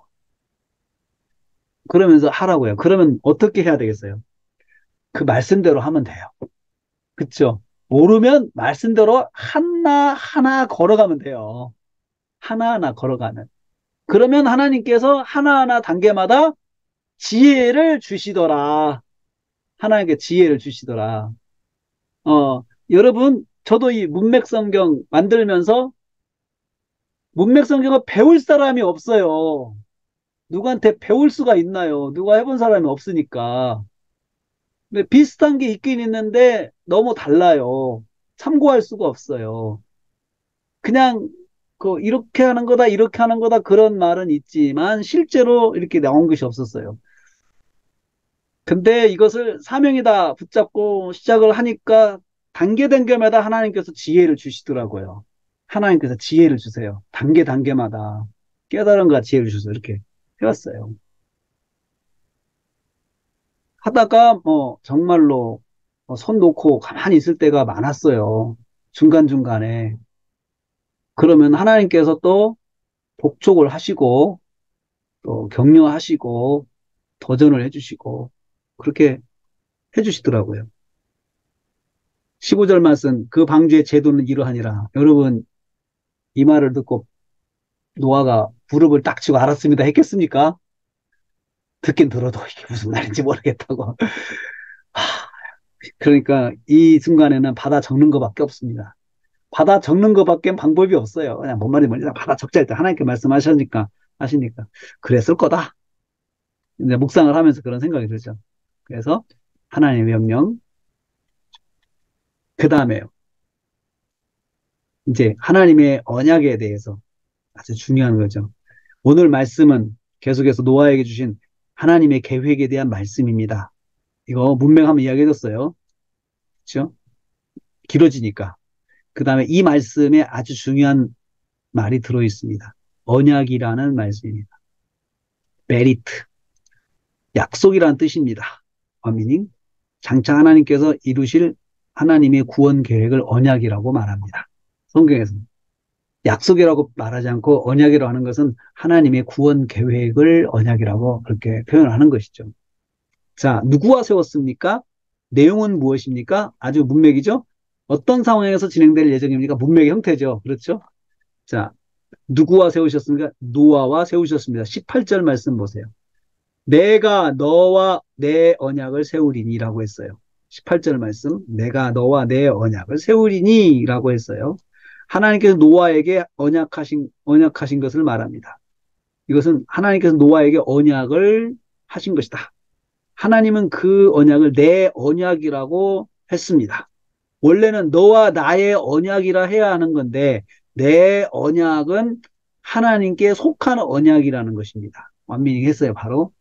그러면서 하라고요. 그러면 어떻게 해야 되겠어요? 그 말씀대로 하면 돼요. 그쵸? 모르면 말씀대로 하나하나 걸어가면 돼요. 하나하나 걸어가면. 그러면 하나님께서 하나하나 단계마다 지혜를 주시더라. 하나님께 지혜를 주시더라. 여러분, 저도 이 문맥성경 만들면서 문맥성경을 배울 사람이 없어요. 누구한테 배울 수가 있나요? 누가 해본 사람이 없으니까. 근데 비슷한 게 있긴 있는데 너무 달라요. 참고할 수가 없어요. 그냥 이렇게 하는 거다, 이렇게 하는 거다 그런 말은 있지만 실제로 이렇게 나온 것이 없었어요. 근데 이것을 사명이다 붙잡고 시작을 하니까 단계마다 하나님께서 지혜를 주시더라고요. 하나님께서 지혜를 주세요. 단계마다 깨달음과 지혜를 주셔서 이렇게 해왔어요. 하다가 뭐 정말로 손 놓고 가만히 있을 때가 많았어요. 중간중간에. 그러면 하나님께서 또 복촉을 하시고 또 격려하시고 도전을 해주시고 그렇게 해주시더라고요. 15절 말씀 그 방주의 제도는 이러하니라. 여러분 이 말을 듣고 노아가 무릎을 딱 치고 알았습니다 했겠습니까? 듣긴 들어도 이게 무슨 말인지 모르겠다고. 그러니까 이 순간에는 받아 적는 것밖에 없습니다. 받아 적는 것밖에 방법이 없어요. 그냥 뭔 말이 뭔지 다 받아 적자 일단 하나님께 하시니까 그랬을 거다. 이제 묵상을 하면서 그런 생각이 들죠. 그래서 하나님의 명령, 그 다음에요. 이제 하나님의 언약에 대해서 아주 중요한 거죠. 오늘 말씀은 계속해서 노아에게 주신 하나님의 계획에 대한 말씀입니다. 이거 문맥 한번 이야기해줬어요. 그렇죠? 길어지니까. 그 다음에 이 말씀에 아주 중요한 말이 들어 있습니다. 언약이라는 말씀입니다. 메리트, 약속이라는 뜻입니다. 미닝 장차 하나님께서 이루실 하나님의 구원 계획을 언약이라고 말합니다. 성경에서 약속이라고 말하지 않고 언약이라고 하는 것은 하나님의 구원 계획을 언약이라고 그렇게 표현하는 것이죠. 자, 누구와 세웠습니까? 내용은 무엇입니까? 아주 문맥이죠. 어떤 상황에서 진행될 예정입니까? 문맥의 형태죠. 그렇죠? 자, 누구와 세우셨습니까? 노아와 세우셨습니다. 18절 말씀 보세요. 내가 너와 내 언약을 세우리니라고 했어요. 18절 말씀, 내가 너와 내 언약을 세우리니라고 했어요. 하나님께서 노아에게 언약하신 것을 말합니다. 이것은 하나님께서 노아에게 언약을 하신 것이다. 하나님은 그 언약을 내 언약이라고 했습니다. 원래는 너와 나의 언약이라 해야 하는 건데, 내 언약은 하나님께 속한 언약이라는 것입니다. 완미닝 했어요, 바로.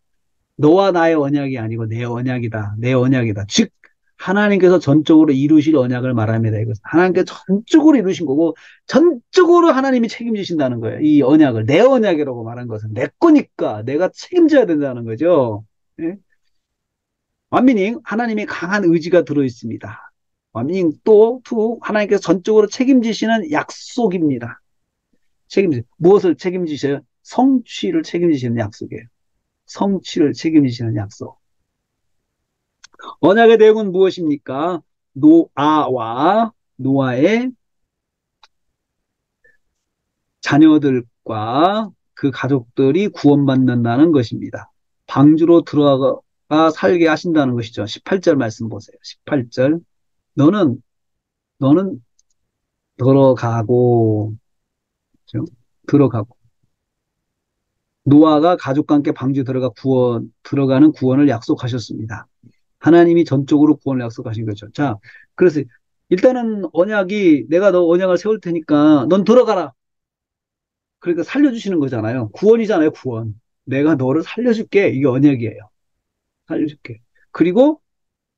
너와 나의 언약이 아니고 내 언약이다. 내 언약이다. 즉 하나님께서 전적으로 이루실 언약을 말합니다. 이것은 하나님께서 전적으로 이루신 거고 전적으로 하나님이 책임지신다는 거예요. 이 언약을 내 언약이라고 말한 것은 내 거니까 내가 책임져야 된다는 거죠. 예? 완미닝 하나님의 강한 의지가 들어 있습니다. 완미닝 또 투 하나님께서 전적으로 책임지시는 약속입니다. 무엇을 책임지셔요? 성취를 책임지시는 약속이에요. 성취를 책임지시는 약속. 언약의 내용은 무엇입니까? 노아와 노아의 자녀들과 그 가족들이 구원받는다는 것입니다. 방주로 들어가 살게 하신다는 것이죠. 18절 말씀 보세요. 18절. 너는, 너는 들어가고, 그죠? 들어가고. 노아가 가족과 함께 방주 들어가는 구원을 약속하셨습니다. 하나님이 전적으로 구원을 약속하신 거죠. 자, 그래서 일단은 언약이 내가 너 언약을 세울 테니까 넌 들어가라. 그러니까 살려주시는 거잖아요. 구원이잖아요, 구원. 내가 너를 살려줄게. 이게 언약이에요. 살려줄게. 그리고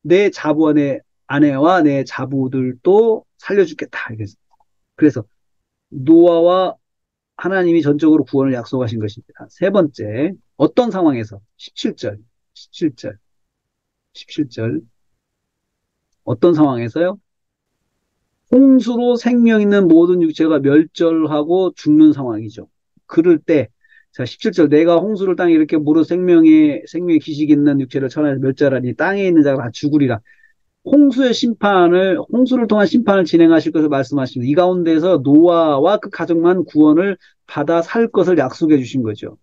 내 자부의 아내와 내 자부들도 살려주겠다. 그래서 노아와 하나님이 전적으로 구원을 약속하신 것입니다. 세 번째, 어떤 상황에서? 17절, 17절, 17절. 어떤 상황에서요? 홍수로 생명 있는 모든 육체가 멸절하고 죽는 상황이죠. 그럴 때, 자, 17절, 내가 홍수를 땅에 이렇게 무릇 생명의 기식 있는 육체를 천하에서 멸절하니 땅에 있는 자가 다 죽으리라. 홍수를 통한 심판을 진행하실 것을 말씀하십니다. 이 가운데서 노아와 그 가족만 구원을 받아 살 것을 약속해 주신 거죠.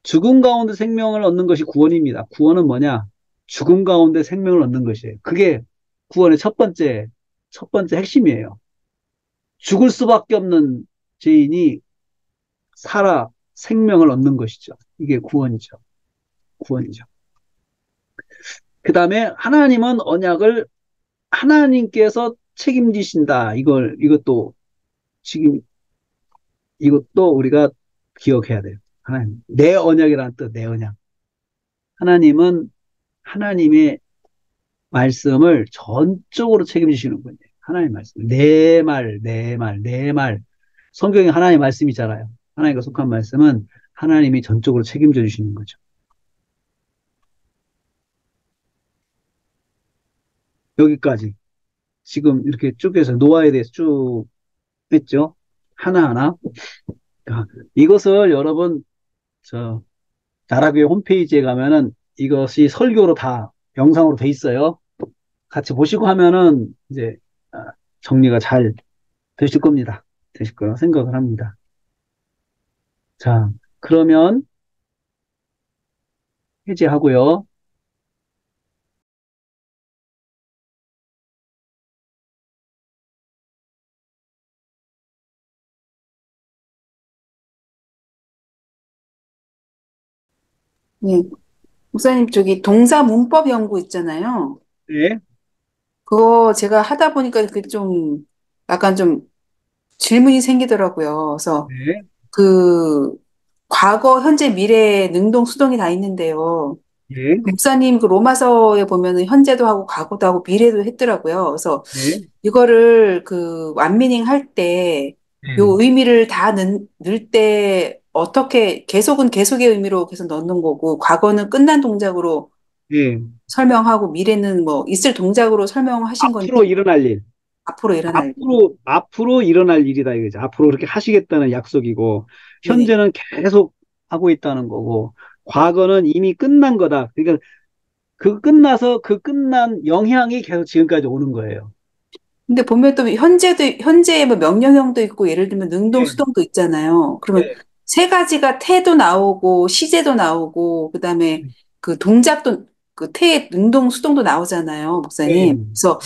죽음 가운데 생명을 얻는 것이 구원입니다. 구원은 뭐냐? 죽음 가운데 생명을 얻는 것이에요. 그게 구원의 첫 번째 핵심이에요. 죽을 수밖에 없는 죄인이 살아 생명을 얻는 것이죠. 이게 구원이죠. 구원이죠. 그 다음에 하나님은 언약을 하나님께서 책임지신다. 지금, 이것도 우리가 기억해야 돼요. 하나님. 내 언약이라는 뜻, 내 언약. 하나님은 하나님의 말씀을 전적으로 책임지시는 분이에요. 하나님의 말씀. 내 말, 내 말, 내 말. 성경에 하나님의 말씀이잖아요. 하나님과 속한 말씀은 하나님이 전적으로 책임져 주시는 거죠. 여기까지. 지금 이렇게 쭉 해서 노아에 대해서 쭉 했죠. 하나하나. 아, 이것을 여러분, 나라교회 홈페이지에 가면은 이것이 설교로 다 영상으로 돼 있어요. 같이 보시고 하면은 이제 정리가 잘 되실 겁니다. 되실 거라 생각을 합니다. 자, 그러면 해제하고요. 네. 목사님, 저기 동사 문법 연구 있잖아요. 네, 그거 제가 하다 보니까 그 좀 약간 좀 질문이 생기더라고요. 그래서 네, 그 과거, 현재, 미래, 능동, 수동이 다 있는데요. 네, 목사님 그 로마서에 보면은 현재도 하고 과거도 하고 미래도 했더라고요. 그래서 네, 이거를 그 완미닝 할 때 네, 요 의미를 다 넣을 때 어떻게 계속은 계속의 의미로 계속 넣는 거고 과거는 끝난 동작으로 네. 설명하고 미래는 뭐 있을 동작으로 설명하신 앞으로 건지 일어날 일. 앞으로 일어날 일. 앞으로 일어날 일이다 이거죠. 앞으로 그렇게 하시겠다는 약속이고, 네네. 현재는 계속 하고 있다는 거고, 과거는 이미 끝난 거다. 그러니까 그 끝나서 그 끝난 영향이 계속 지금까지 오는 거예요. 근데 보면 또 현재에 뭐 명령형도 있고 예를 들면 능동 네, 수동도 있잖아요. 그러면 네, 세 가지가 태도 나오고 시제도 나오고 그다음에 그 동작도 그 태, 능동 수동도 나오잖아요, 목사님. 네, 그래서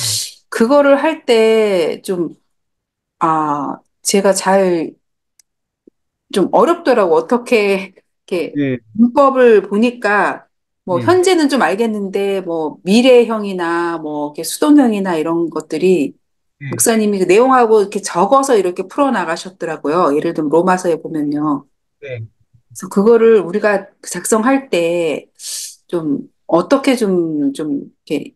그거를 할 때 좀 제가 잘 좀 어렵더라고. 어떻게 이렇게 네, 문법을 보니까 뭐 네, 현재는 좀 알겠는데 뭐 미래형이나 뭐 이렇게 수동형이나 이런 것들이 네, 목사님이 그 내용하고 이렇게 적어서 이렇게 풀어 나가셨더라고요. 예를 들면 로마서에 보면요. 네, 그래서 그거를 우리가 작성할 때 좀 어떻게 좀 이렇게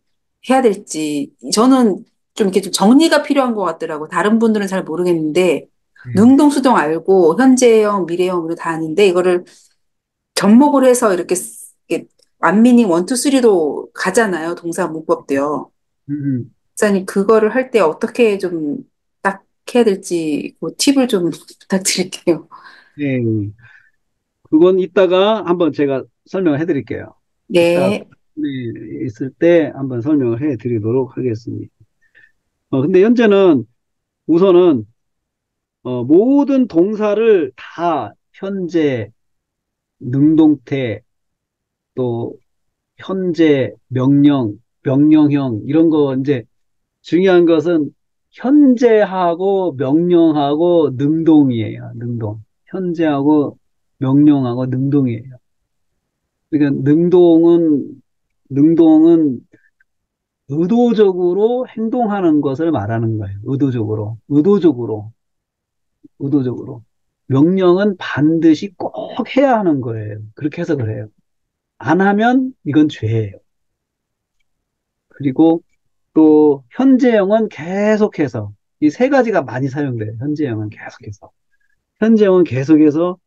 해야 될지 저는 좀 이렇게 좀 정리가 필요한 것 같더라고. 다른 분들은 잘 모르겠는데 네, 능동수동 알고 현재형, 미래형 우리 다 아는데 이거를 접목을 해서 이렇게 완미닝 원투 쓰리로 가잖아요. 동사 문법도요. 음, 목사님 그거를 할 때 어떻게 좀 딱 해야 될지 그 팁을 좀 부탁드릴게요. 네. 그건 이따가 한번 제가 설명을 해드릴게요. 이따 네, 네, 있을 때 한번 설명을 해드리도록 하겠습니다. 근데 현재는 우선은 모든 동사를 다 현재, 능동태, 또 현재, 명령형 이런 거 이제 중요한 것은 현재하고 명령하고 능동이에요. 능동. 현재하고 명령하고 능동이에요. 그러니까 능동은 의도적으로 행동하는 것을 말하는 거예요. 의도적으로. 명령은 반드시 꼭 해야 하는 거예요. 그렇게 해석을 해요. 안 하면 이건 죄예요. 그리고 또 현재형은 계속해서 이 세 가지가 많이 사용돼요. 현재형은 계속해서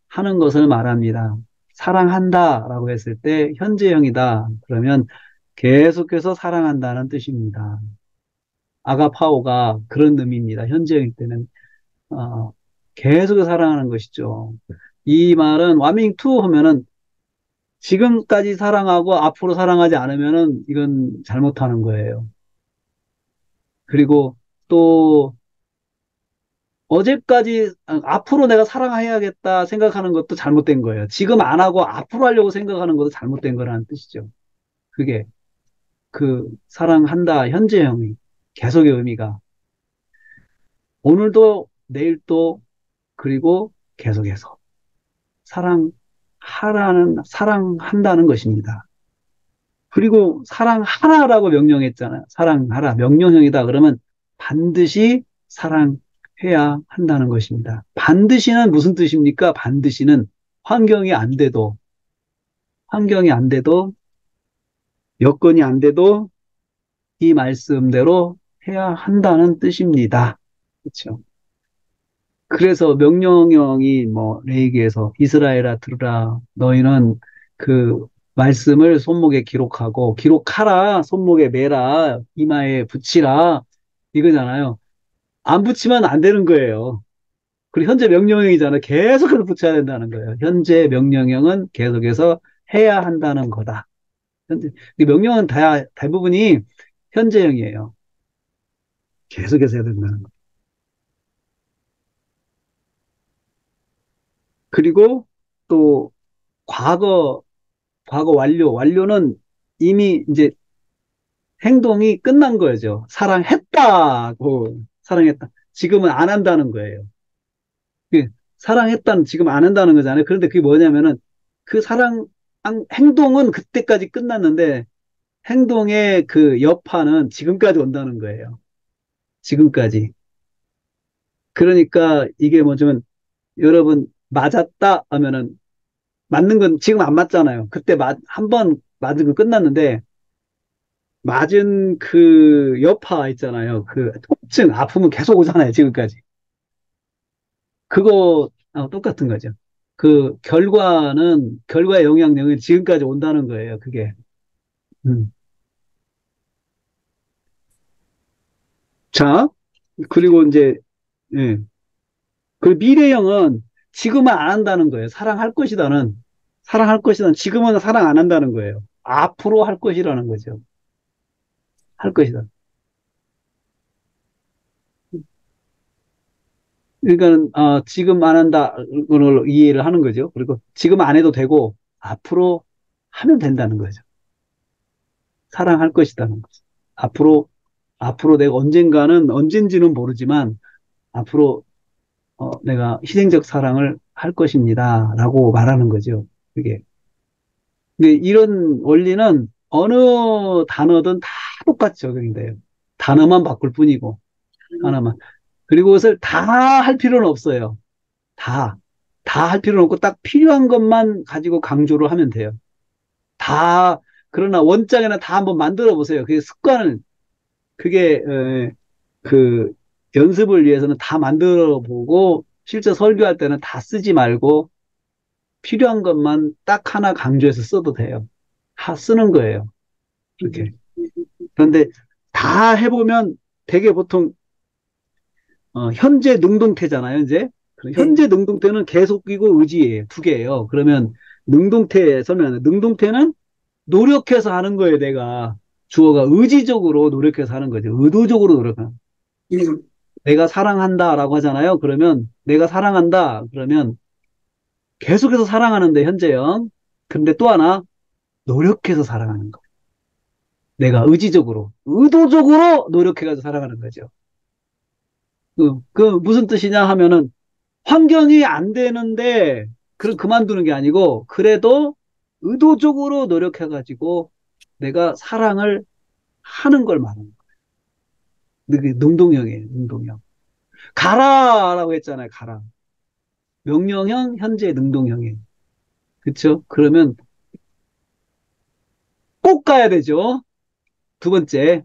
하는 것을 말합니다. 사랑한다라고 했을 때 현재형이다. 그러면 계속해서 사랑한다는 뜻입니다. 아가파오가 그런 의미입니다. 현재일 때는 계속 사랑하는 것이죠. 이 말은 와밍 투 하면은 지금까지 사랑하고 앞으로 사랑하지 않으면은 이건 잘못하는 거예요. 그리고 또 어제까지 앞으로 내가 사랑해야겠다 생각하는 것도 잘못된 거예요. 지금 안 하고 앞으로 하려고 생각하는 것도 잘못된 거라는 뜻이죠. 그게 그 사랑한다 현재형이 계속의 의미가 오늘도 내일도 그리고 계속해서 사랑한다는 것입니다. 그리고 사랑하라라고 명령했잖아요. 사랑하라. 명령형이다. 그러면 반드시 사랑해야 한다는 것입니다. 반드시는 무슨 뜻입니까? 반드시는 환경이 안 돼도, 환경이 안 돼도, 여건이 안 돼도 이 말씀대로 해야 한다는 뜻입니다. 그렇죠? 그래서 명령형이 뭐 레이기에서 이스라엘아 들으라 너희는 그 말씀을 손목에 기록하고 기록하라 손목에 매라 이마에 붙이라 이거잖아요. 안 붙이면 안 되는 거예요. 그리고 현재 명령형이잖아요. 계속해서 붙여야 된다는 거예요. 현재 명령형은 계속해서 해야 한다는 거다. 현재 이 명령은 대부분이 현재형이에요. 계속해서 해야 된다는 거. 그리고 또 과거 완료는 이미 이제 행동이 끝난 거죠. 사랑했다. 지금은 안 한다는 거예요. 그 사랑했다는 지금 안 한다는 거잖아요. 그런데 그게 뭐냐면은 그 행동은 그때까지 끝났는데 행동의 그 여파는 지금까지 온다는 거예요. 지금까지. 그러니까 이게 뭐냐면 여러분 맞았다 하면은 맞는 건 지금 안 맞잖아요. 그때 한 번 맞은 거 끝났는데 맞은 그 여파 있잖아요. 그 통증, 아픔은 계속 오잖아요. 지금까지. 그거 똑같은 거죠. 그 결과의 영향력은 지금까지 온다는 거예요. 그게. 음. 자, 그리고 이제 예. 그 미래형은 지금은 안 한다는 거예요. 사랑할 것이다는 지금은 사랑 안 한다는 거예요. 앞으로 할 것이라는 거죠. 할 것이다. 그러니까 지금 안 한다 걸 이해를 하는 거죠. 그리고 지금 안 해도 되고 앞으로 하면 된다는 거죠. 사랑할 것이다는 거죠. 앞으로 내가 언젠지는 모르지만 앞으로 내가 희생적 사랑을 할 것입니다라고 말하는 거죠. 그게. 근데 이런 원리는 어느 단어든 다 똑같이 적용이 돼요. 단어만 바꿀 뿐이고 하나만. 그리고 그것을 다 할 필요는 없어요. 다. 다 할 필요는 없고 딱 필요한 것만 가지고 강조를 하면 돼요. 다, 그러나 원장에는 다 한번 만들어 보세요. 그게, 그, 연습을 위해서는 다 만들어 보고, 실제 설교할 때는 다 쓰지 말고, 필요한 것만 딱 하나 강조해서 써도 돼요. 쓰는 거예요. 이렇게. 그런데 다 해보면 되게 보통, 현재 능동태잖아요, 현재. 그럼 네. 현재 능동태는 계속이고 의지예요. 두 개예요. 그러면 능동태 설명하는 능동태는 노력해서 하는 거예요, 내가. 주어가 의지적으로 노력해서 하는 거죠. 의도적으로 노력하는. 음. 내가 사랑한다라고 하잖아요. 그러면 내가 사랑한다. 그러면 계속해서 사랑하는데 현재형. 근데 또 하나 노력해서 사랑하는 거. 내가 의도적으로 노력해가지고 사랑하는 거죠. 그 무슨 뜻이냐 하면은 환경이 안 되는데 그럼 그만두는 게 아니고 그래도 의도적으로 노력해가지고 내가 사랑을 하는 걸 말하는 거예요. 그게 능동형이에요. 능동형. 가라라고 했잖아요. 가라. 명령형, 현재 능동형이에요. 그렇죠? 그러면 꼭 가야 되죠. 두 번째,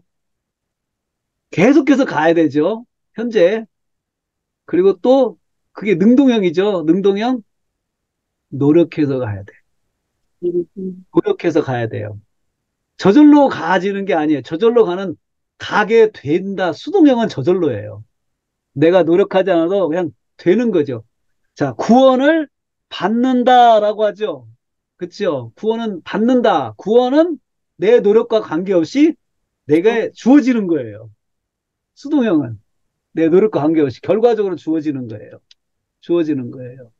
계속해서 가야 되죠. 현재. 그리고 또 그게 능동형이죠. 능동형 노력해서 가야 돼. 노력해서 가야 돼요. 저절로 가지는 게 아니에요. 가게 된다. 수동형은 저절로예요. 내가 노력하지 않아도 그냥 되는 거죠. 자, 구원을 받는다라고 하죠. 그렇죠? 구원은 받는다. 구원은 내 노력과 관계없이 내게 주어지는 거예요. 수동형은 내 노력과 관계없이 결과적으로 주어지는 거예요. 주어지는 거예요.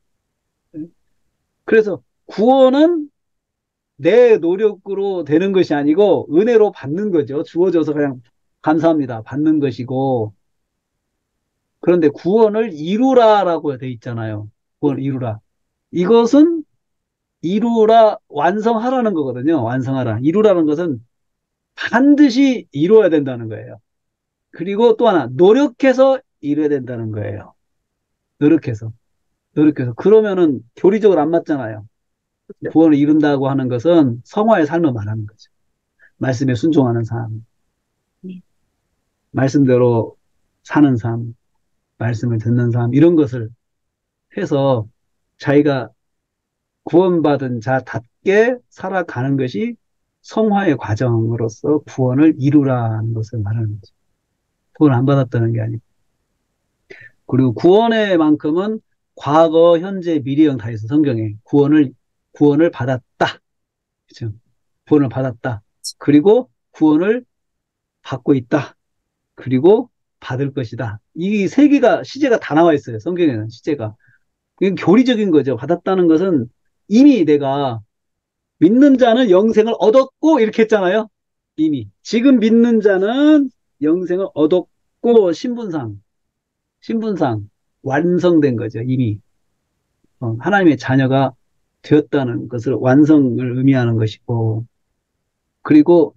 그래서 구원은 내 노력으로 되는 것이 아니고 은혜로 받는 거죠. 주어져서 그냥 감사합니다. 받는 것이고. 그런데 구원을 이루라라고 돼 있잖아요. 구원을 이루라. 이것은 완성하라는 거거든요. 완성하라. 이루라는 것은 반드시 이루어야 된다는 거예요. 그리고 또 하나, 노력해서 이뤄야 된다는 거예요. 노력해서. 노력해서. 그러면은 교리적으로 안 맞잖아요. 구원을 이룬다고 하는 것은 성화의 삶을 말하는 거죠. 말씀에 순종하는 삶, 말씀대로 사는 삶, 말씀을 듣는 삶, 이런 것을 해서 자기가 구원받은 자답게 살아가는 것이 성화의 과정으로서 구원을 이루라는 것을 말하는 거죠. 구원 안 받았다는 게 아니고. 그리고 구원의 만큼은 과거, 현재, 미래형 다 있어, 성경에. 구원을 받았다. 그죠? 구원을 받았다. 그리고 구원을 받고 있다. 그리고 받을 것이다. 이 세 개가, 시제가 다 나와 있어요. 성경에는 시제가. 이건 교리적인 거죠. 받았다는 것은 이미 내가 믿는 자는 영생을 얻었고, 이렇게 했잖아요. 이미. 지금 믿는 자는 영생을 얻었고, 신분상 완성된 거죠. 이미. 하나님의 자녀가 되었다는 것을 완성을 의미하는 것이고, 그리고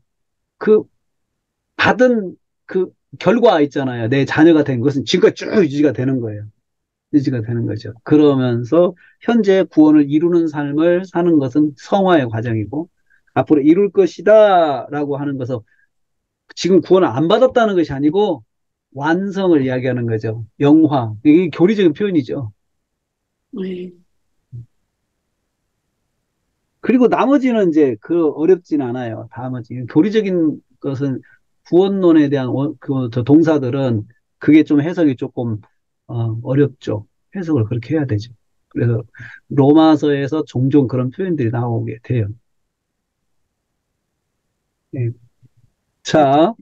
그 받은 그 결과 있잖아요. 내 자녀가 된 것은 지금까지 쭉 유지가 되는 거예요. 유지가 되는 거죠. 그러면서 현재 구원을 이루는 삶을 사는 것은 성화의 과정이고, 앞으로 이룰 것이다 라고 하는 것은 지금 구원을 안 받았다는 것이 아니고 완성을 이야기하는 거죠. 영화. 이게 교리적인 표현이죠. 네. 그리고 나머지는 이제 그 어렵진 않아요. 나머지 교리적인 것은 구원론에 대한 저 동사들은 그게 좀 해석이 조금 어렵죠. 해석을 그렇게 해야 되죠. 그래서 로마서에서 종종 그런 표현들이 나오게 돼요. 예. 자,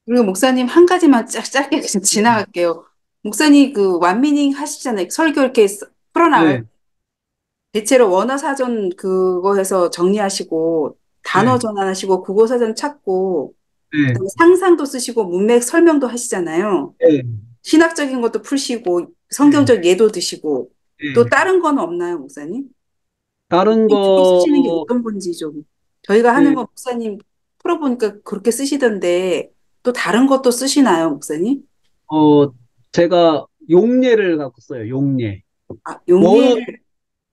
그리고 목사님 한 가지만 짧게 그냥 지나갈게요. 목사님 그 완미닝 하시잖아요. 설교 이렇게 풀어나갈 네, 대체로 원어 사전 그거에서 정리하시고 단어 네, 전환하시고 국어 사전 찾고 네, 그다음에 상상도 쓰시고 문맥 설명도 하시잖아요. 네, 신학적인 것도 푸시고 네, 성경적 예도 드시고 또 네. 다른 건 없나요, 목사님? 다른 주로 쓰시는 게 거, 어떤 건지 좀 저희가 하는 그, 거 목사님 풀어보니까 그렇게 쓰시던데 또 다른 것도 쓰시나요, 목사님? 어, 제가 용례를 갖고 써요. 용례. 아, 원어, 용례를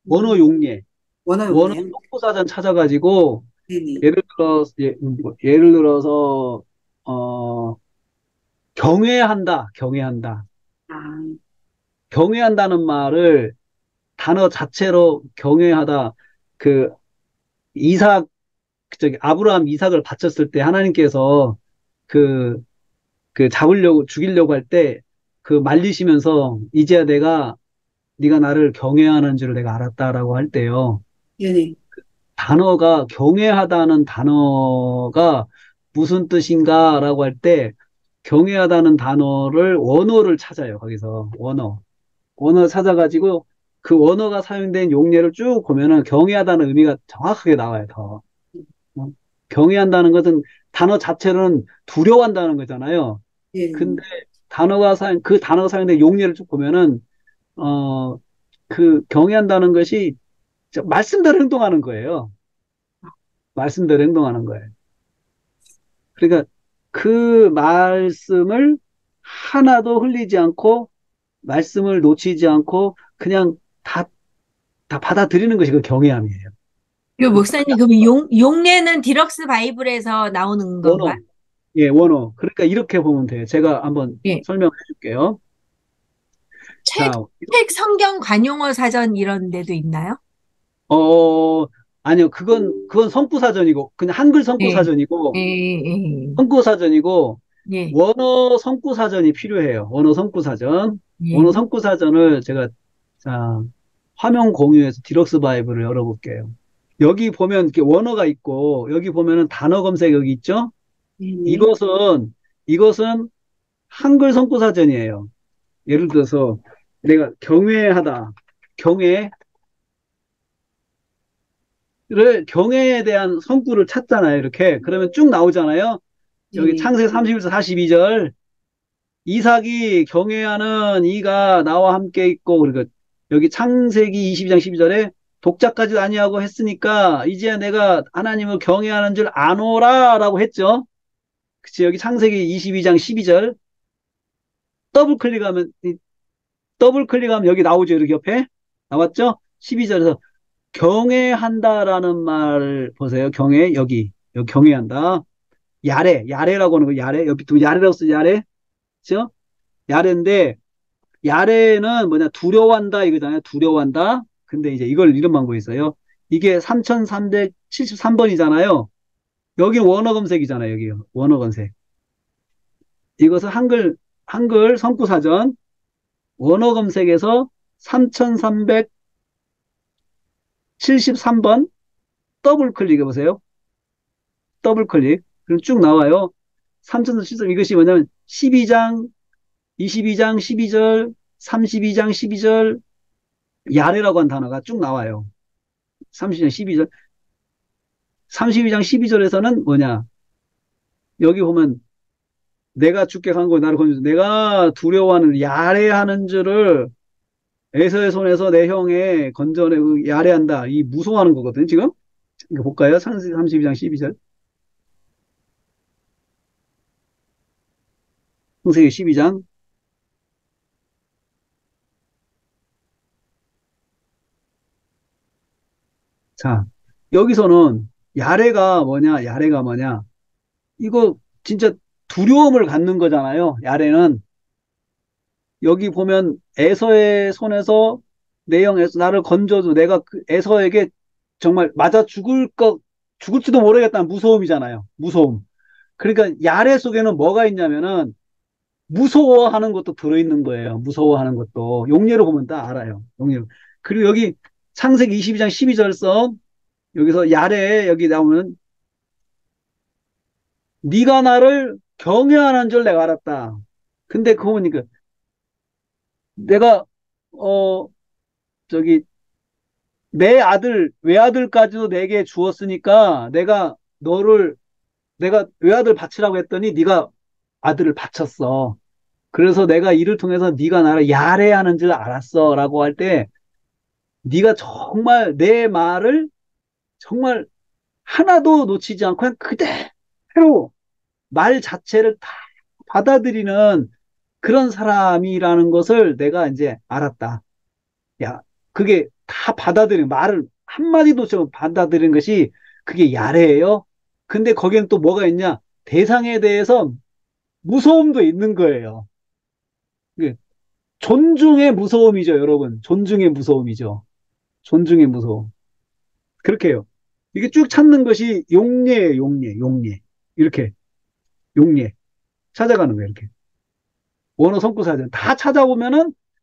원어 용례. 원어 원어 용례. 속보사전 찾아가지고 네네. 예를 들어서 경외한다, 경외한다. 아, 경외한다는 말을 단어 자체로 경외하다. 그 이삭 저기 아브라함 이삭을 바쳤을 때 하나님께서 그 잡으려고 죽이려고 할 때 그 말리시면서 이제야 내가 네가 나를 경외하는 줄을 내가 알았다라고 할 때요. 네네. 단어가 경외하다는 단어가 무슨 뜻인가라고 할 때 경외하다는 단어를 원어를 찾아요. 거기서 원어 찾아가지고 그 원어가 사용된 용례를 쭉 보면은 경외하다는 의미가 정확하게 나와요. 더 어? 경외한다는 것은 단어 자체로는 두려워한다는 거잖아요. 네네. 근데 그 단어가 사용된 용례를 쭉 보면은 어 그 경외한다는 것이 말씀대로 행동하는 거예요. 말씀대로 행동하는 거예요. 그러니까 그 말씀을 하나도 흘리지 않고 말씀을 놓치지 않고 그냥 다, 다 받아들이는 것이 그 경외함이에요. 그 그 목사님, 그럼 용례는 디럭스 바이블에서 나오는 건가요? 원어. 예, 원어. 그러니까 이렇게 보면 돼요. 제가 한번 예. 설명해 줄게요. 책, 자, 책 성경 관용어 사전 이런 데도 있나요? 어, 아니요. 그건 성구사전이고, 그냥 한글 예, 예, 성구사전이고, 예, 성구사전이고, 예, 원어 성구사전이 필요해요. 원어 성구사전. 원어 예, 성구사전을 제가, 자, 화면 공유해서 디럭스 바이블을 열어볼게요. 여기 보면 이렇게 원어가 있고, 여기 보면은 단어 검색 여기 있죠? 네네. 이것은 한글 성구사전이에요. 예를 들어서 내가 경외하다, 경외를, 경외에 대한 성구를 찾잖아요. 이렇게. 그러면 쭉 나오잖아요. 여기 네네. 창세기 31서 42절. 이삭이 경외하는 이가 나와 함께 있고, 그리고 여기 창세기 22장 12절에 독자까지도 아니하고 했으니까, 이제 내가 하나님을 경외하는 줄 아노라 라고 했죠. 그치, 여기 창세기 22장 12절. 더블 클릭하면, 더블 클릭하면 여기 나오죠. 이렇게 옆에. 나왔죠? 12절에서 경외한다라는 말 보세요. 여기 경외한다. 야레라고 하는 거, 야레. 여기 또 야레라고 써, 야레. 그죠? 야레인데, 야레는 뭐냐, 두려워한다 이거잖아요. 두려워한다. 근데 이제 이걸 이런 방법이 있어요. 이게 3373번이잖아요. 여기 원어 검색이잖아요. 여기 원어 검색. 이것은 한글 성구사전 원어 검색에서 3373번 더블 클릭해 보세요. 더블 클릭. 그럼 쭉 나와요. 3073 이것이 뭐냐면 12장, 22장 12절, 32장 12절, 야레라고 한 단어가 쭉 나와요. 30장 12절. 32장 12절에서는 뭐냐? 여기 보면 내가 주께 간고 나를 건져 내가 두려워하는 야레하는 줄을 에서의 손에서 내 형에 건져내 야래한다. 이 무서워하는 거거든, 지금. 이거 볼까요? 창세기 32장 12절. 창세기 12장. 자, 여기서는 야래가 뭐냐? 야래가 뭐냐? 이거 진짜 두려움을 갖는 거잖아요. 야래는. 여기 보면 에서의 손에서 내 형 에서 나를 건져도 내가 그 에서에게 정말 맞아 죽을지도 모르겠다는 무서움이잖아요. 무서움. 그러니까 야래 속에는 뭐가 있냐면은 무서워하는 것도 들어있는 거예요. 무서워하는 것도. 용례로 보면 다 알아요. 용례로. 그리고 여기 창세기 22장 12절서 여기서 야래 여기 나오면 네가 나를 경외하는 줄 내가 알았다. 근데 그거 보니까 내가 어 저기 내 아들 외아들까지도 내게 주었으니까 내가 외아들 바치라고 했더니 네가 아들을 바쳤어. 그래서 내가 이를 통해서 네가 나를 야래하는 줄 알았어라고 할 때 네가 정말 내 말을 정말 하나도 놓치지 않고 그냥 그대로 말 자체를 다 받아들이는 그런 사람이라는 것을 내가 이제 알았다. 야, 그게 다 받아들이는 말을 한마디도 좀 받아들이는 것이 그게 야래예요. 근데 거기는 또 뭐가 있냐? 대상에 대해서 무서움도 있는 거예요. 이게 존중의 무서움이죠, 여러분. 존중의 무서움이죠. 존중의 무서움. 그렇게 해요. 이게 쭉 찾는 것이 용례예요, 용례, 용례. 이렇게, 용례. 찾아가는 거예요, 이렇게. 원어 성구사전 다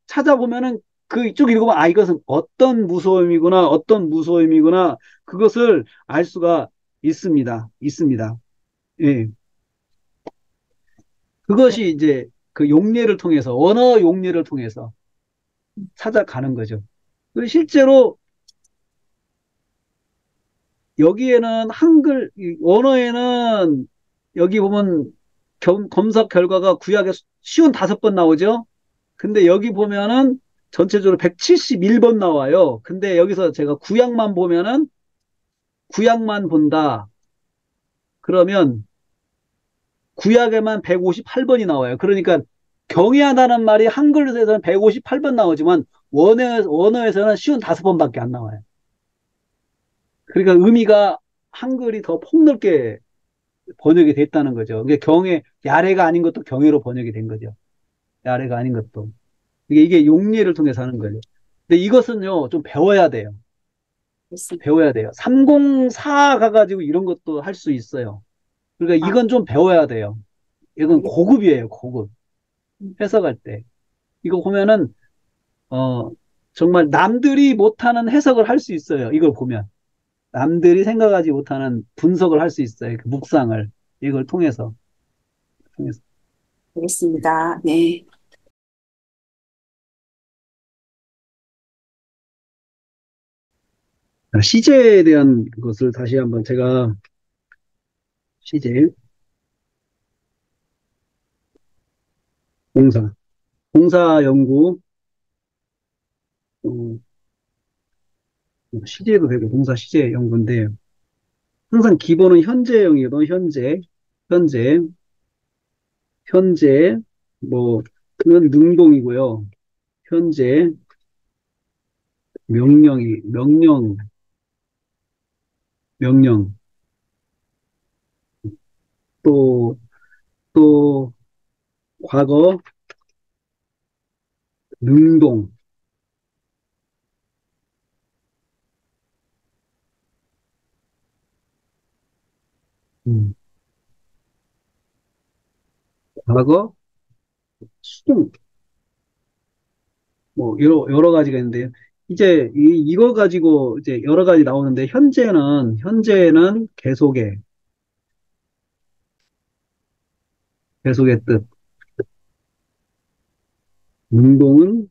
찾아보면은 그 쭉 읽으면 아 이것은 어떤 무서움이구나 어떤 무서움이구나 그것을 알 수가 있습니다. 있습니다. 예. 네, 그것이 이제 그 용례를 통해서 언어 용례를 통해서 찾아가는 거죠. 그리고 실제로 여기에는 한글 이 언어에는 여기 보면 검사 결과가 구약에 쉬운 5번 나오죠. 근데 여기 보면은 전체적으로 171번 나와요. 근데 여기서 제가 구약만 본다. 그러면 구약에만 158번이 나와요. 그러니까 경외하다는 말이 한글에서는 158번 나오지만 원어에서는 쉬운 5번밖에 안 나와요. 그러니까 의미가 한글이 더 폭넓게 번역이 됐다는 거죠. 이게 야래가 아닌 것도 경외로 번역이 된 거죠. 야래가 아닌 것도. 이게 용례를 통해서 하는 거죠. 근데 이것은요, 좀 배워야 돼요. 그렇습니다. 배워야 돼요. 304 가가지고 이런 것도 할 수 있어요. 그러니까 아, 이건 좀 배워야 돼요. 이건 알겠, 고급이에요, 고급. 해석할 때. 이거 보면은, 어, 정말 남들이 못하는 해석을 할 수 있어요. 이걸 보면. 남들이 생각하지 못하는 분석을 할 수 있어요. 그 묵상을. 이걸 통해서. 알겠습니다. 네. 시제에 대한 것을 다시 한번 제가, 시제, 공사. 공사 연구, 어, 시제도 되고, 공사 시제 연구인데, 항상 기본은 현재형이거든, 현재, 현재, 뭐, 그건 능동이고요. 현재, 명령, 또, 또, 과거, 능동, 음, 과거, 수동, 뭐, 여러 가지가 있는데, 이제, 이거 가지고, 이제, 여러 가지 나오는데, 현재는 계속의 뜻, 능동은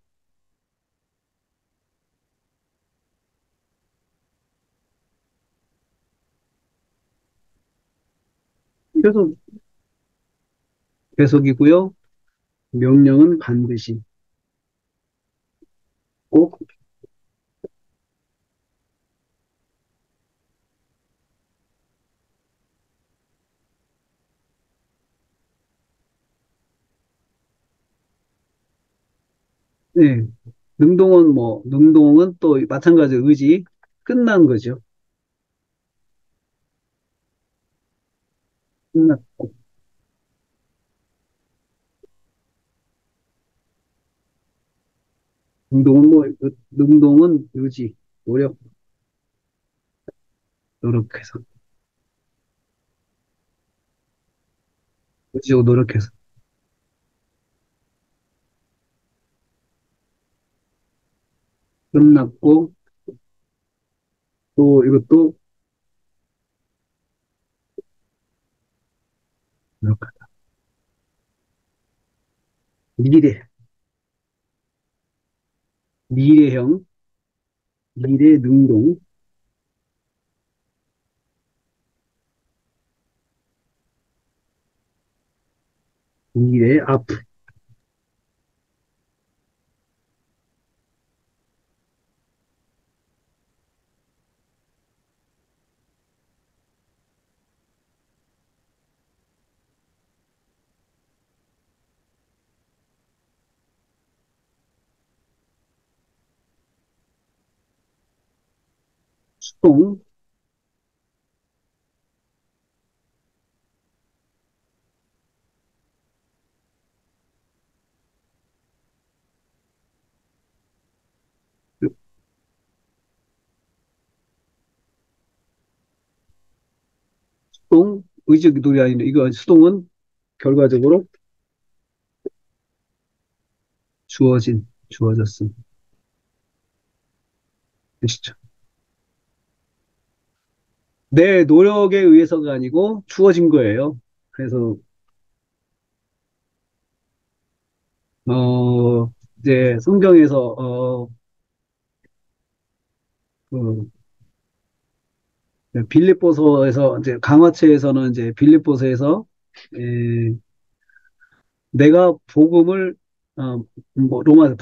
계속, 계속이고요. 명령은 반드시. 꼭, 네. 능동은 또 마찬가지 의지, 끝난 거죠. 끝났고. 능동은 의지, 노력해서. 의지고 노력해서. 끝났고, 또 이것도 노력하다. 미래, 미래형, 미래 능동, 미래 앞, 수동, 의지적 노력이 아닌데, 이거 수동은 결과적으로 주어졌음. 되시죠? 내 노력에 의해서가 아니고 주어진 거예요. 그래서, 이제 성경에서, 그 빌립보서에서, 이제 강화체에서는 이제 빌립보서에서, 에, 내가 복음을, 로마에서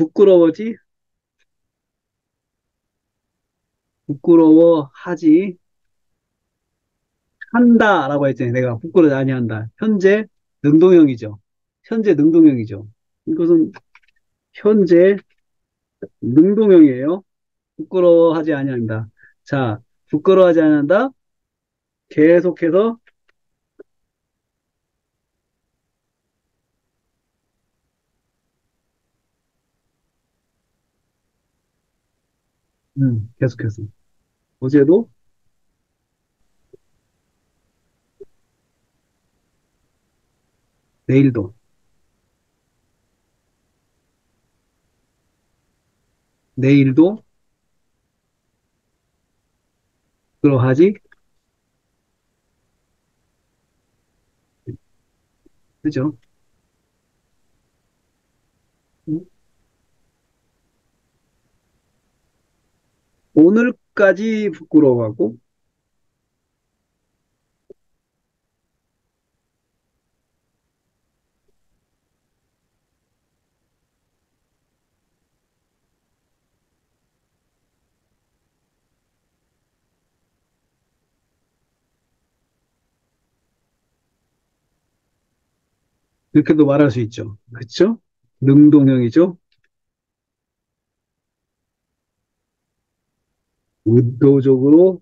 부끄러워하지 한다라고 했잖아요. 내가 부끄러워하지 아니한다. 능동형이죠. 현재 능동형이죠. 이것은 현재 능동형이에요. 부끄러워하지 아니한다. 자, 부끄러워하지 않는다. 계속해서 계속해서 어제도 내일도 내일도 부끄러워하지 그죠? 음, 오늘까지 부끄러워하고 이렇게도 말할 수 있죠. 그렇죠? 능동형이죠. 의도적으로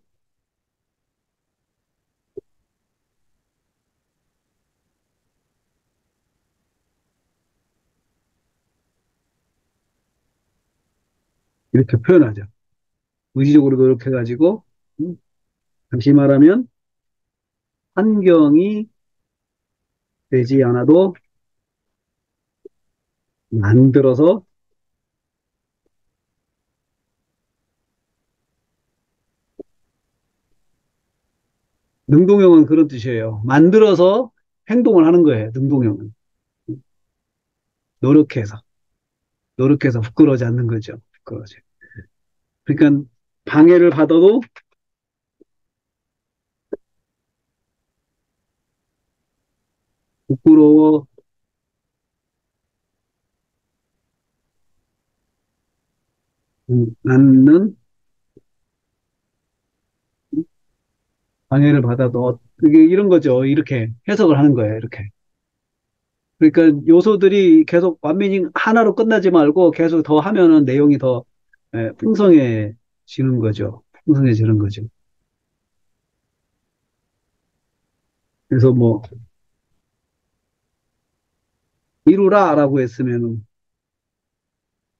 이렇게 표현하죠. 의지적으로 노력해가지고 다시 말하면 환경이 되지 않아도 만들어서 능동형은 그런 뜻이에요. 만들어서 행동을 하는 거예요. 능동형은 노력해서 부끄러워하지 않는 거죠. 부끄러워지. 그러니까 방해를 받아도 부끄러워 낳는 방해를 받아도 이게 이런 거죠. 이렇게 해석을 하는 거예요. 이렇게. 그러니까 요소들이 계속 완전히 하나로 끝나지 말고 계속 더 하면은 내용이 더 풍성해지는 거죠. 풍성해지는 거죠. 그래서 뭐 이루라라고 했으면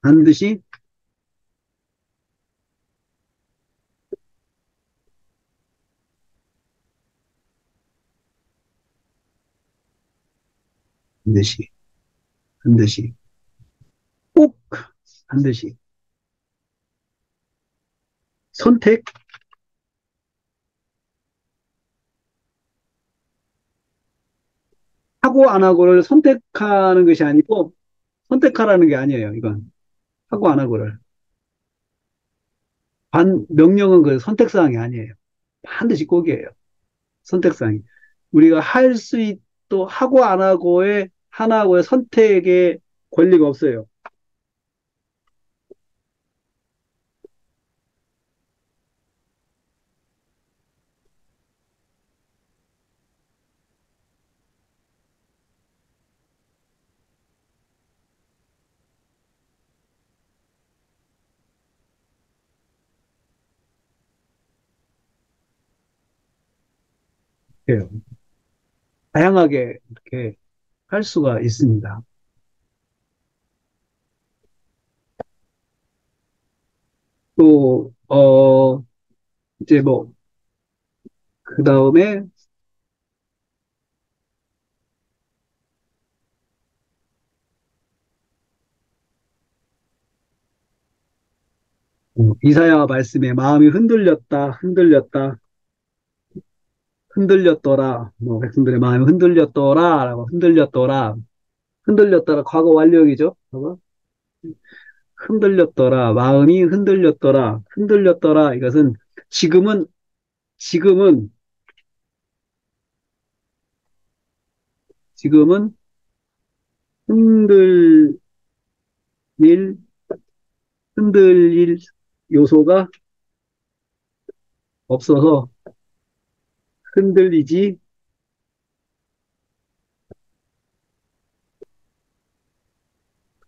반드시 반드시 반드시 꼭 반드시 선택하고 안 하고를 선택하는 것이 아니고 선택하라는 게 아니에요. 이건 하고 안 하고를 반 명령은 그 선택사항이 아니에요. 반드시 꼭이에요. 선택사항이. 우리가 할 수 또 하고 안 하고의 하나하고의 선택의 권리가 없어요. 다양하게 이렇게 할 수가 있습니다. 또, 이제 뭐, 그 다음에 이사야 말씀에 마음이 흔들렸더라. 뭐, 백성들의 마음이 흔들렸더라. 라고 흔들렸더라. 과거 완료형이죠. 봐봐. 마음이 흔들렸더라. 이것은 지금은, 지금은, 지금은 흔들릴, 흔들릴 요소가 없어서 흔들리지,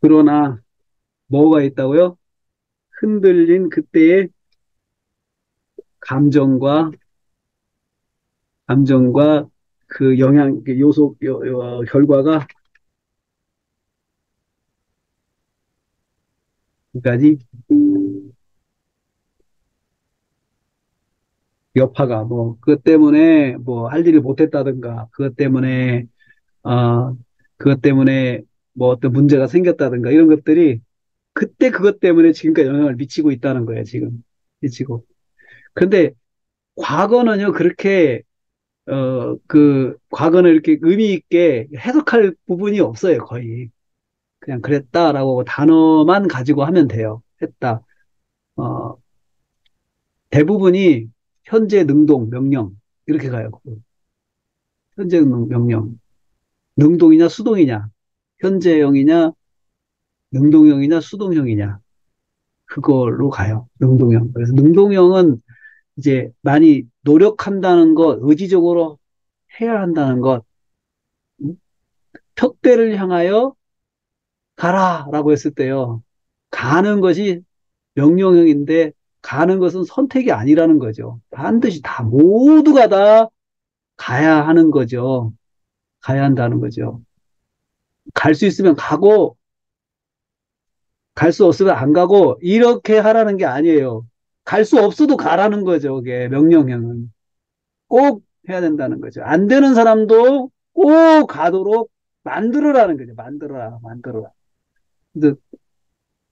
그러나 뭐가 있다고요? 흔들린 그때의 감정과, 감정과 그 영향, 그 결과가 까지 여파가 뭐, 그것 때문에 뭐 할 일을 못했다든가, 어, 그것 때문에 뭐 어떤 문제가 생겼다든가, 이런 것들이 그때 그것 때문에 지금까지 영향을 미치고 있다는 거예요, 지금. 미치고. 그런데 과거는요, 그렇게, 과거는 이렇게 의미 있게 해석할 부분이 없어요, 거의. 그냥 그랬다라고 단어만 가지고 하면 돼요. 했다. 어, 대부분이 현재 능동, 명령. 이렇게 가요. 현재 명령. 능동이냐, 수동이냐. 현재형이냐, 능동형이냐, 수동형이냐. 그걸로 가요. 능동형. 그래서 능동형은 이제 많이 노력한다는 것, 의지적으로 해야 한다는 것, 음? 턱대를 향하여 가라라고 했을 때요. 가는 것이 명령형인데 가는 것은 선택이 아니라는 거죠. 반드시 다 모두가 다 가야 하는 거죠. 가야 한다는 거죠. 갈 수 있으면 가고 갈 수 없으면 안 가고 이렇게 하라는 게 아니에요. 갈 수 없어도 가라는 거죠. 그게 명령형은 꼭 해야 된다는 거죠. 안 되는 사람도 꼭 가도록 만들어라는 거죠. 만들어라. 그래서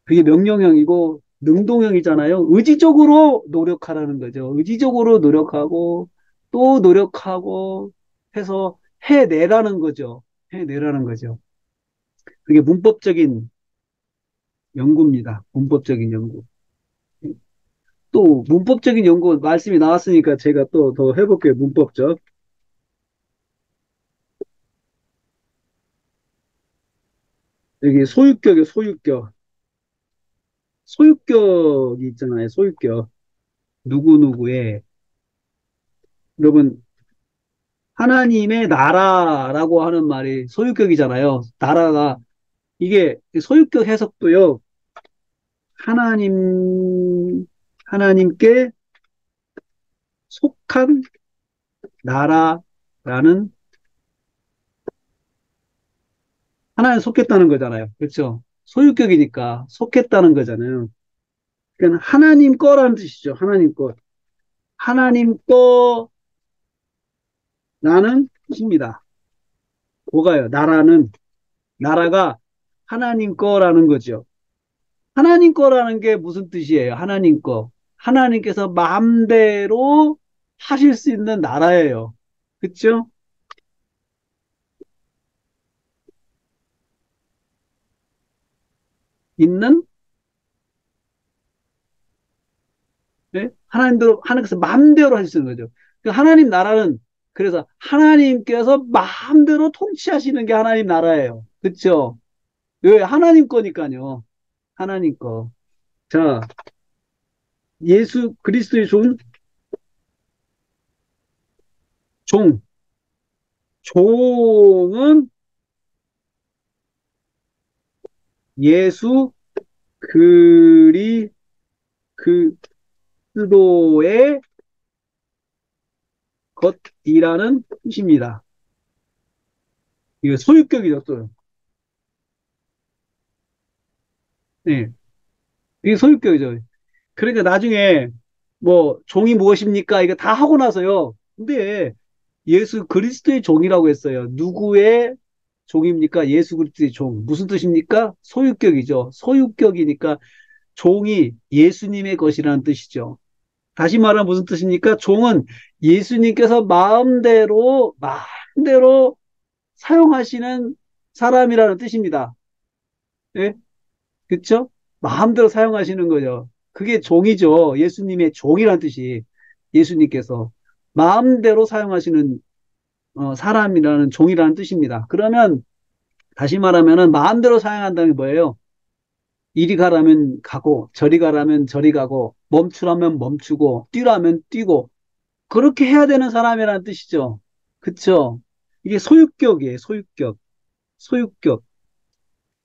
그게 명령형이고 능동형이잖아요. 의지적으로 노력하라는 거죠. 의지적으로 노력하고 또 노력하고 해서 해내라는 거죠. 해내라는 거죠. 그게 문법적인 연구입니다. 문법적인 연구. 또 문법적인 연구 말씀이 나왔으니까 제가 또 더 해볼게요. 문법적. 여기 소유격이요. 소유격. 소유격이 있잖아요. 소유격. 누구누구의. 여러분, 하나님의 나라라고 하는 말이 소유격이잖아요. 나라가, 이게 소유격 해석도요, 하나님께 속한 나라라는, 하나님 속했다는 거잖아요. 그렇죠? 소유격이니까 속했다는 거잖아요. 그러니까 하나님 거라는 뜻이죠. 하나님 거. 하나님 거라는 뜻입니다. 뭐가요? 나라가 하나님 거라는 거죠. 하나님 거라는 게 무슨 뜻이에요? 하나님 거. 하나님께서 마음대로 하실 수 있는 나라예요. 그쵸? 있는, 네? 하나님께서 마음대로 하실 수 있는 거죠. 그 하나님 나라는, 그래서 하나님께서 마음대로 통치하시는 게 하나님 나라예요. 그쵸? 왜? 하나님 거니까요. 하나님 거. 자, 예수 그리스도의 종. 종은 예수 그리스도의 것이라는 뜻입니다. 이거 소유격이죠, 또. 네. 이게 소유격이죠. 그러니까 나중에 뭐 종이 무엇입니까? 이거 다 하고 나서요. 근데 예수 그리스도의 종이라고 했어요. 누구의 종입니까? 예수 그리스도의 종. 무슨 뜻입니까? 소유격이죠. 소유격이니까 종이 예수님의 것이라는 뜻이죠. 다시 말하면 무슨 뜻입니까? 종은 예수님께서 마음대로 사용하시는 사람이라는 뜻입니다. 예? 그쵸? 마음대로 사용하시는 거죠. 그게 종이죠. 예수님의 종이란 뜻이. 예수님께서 마음대로 사용하시는 사람이라는 종이라는 뜻입니다. 그러면 다시 말하면은 마음대로 사용한다는 게 뭐예요? 이리 가라면 가고 저리 가라면 저리 가고 멈추라면 멈추고 뛰라면 뛰고 그렇게 해야 되는 사람이라는 뜻이죠. 그쵸? 이게 소유격이에요. 소유격. 소유격.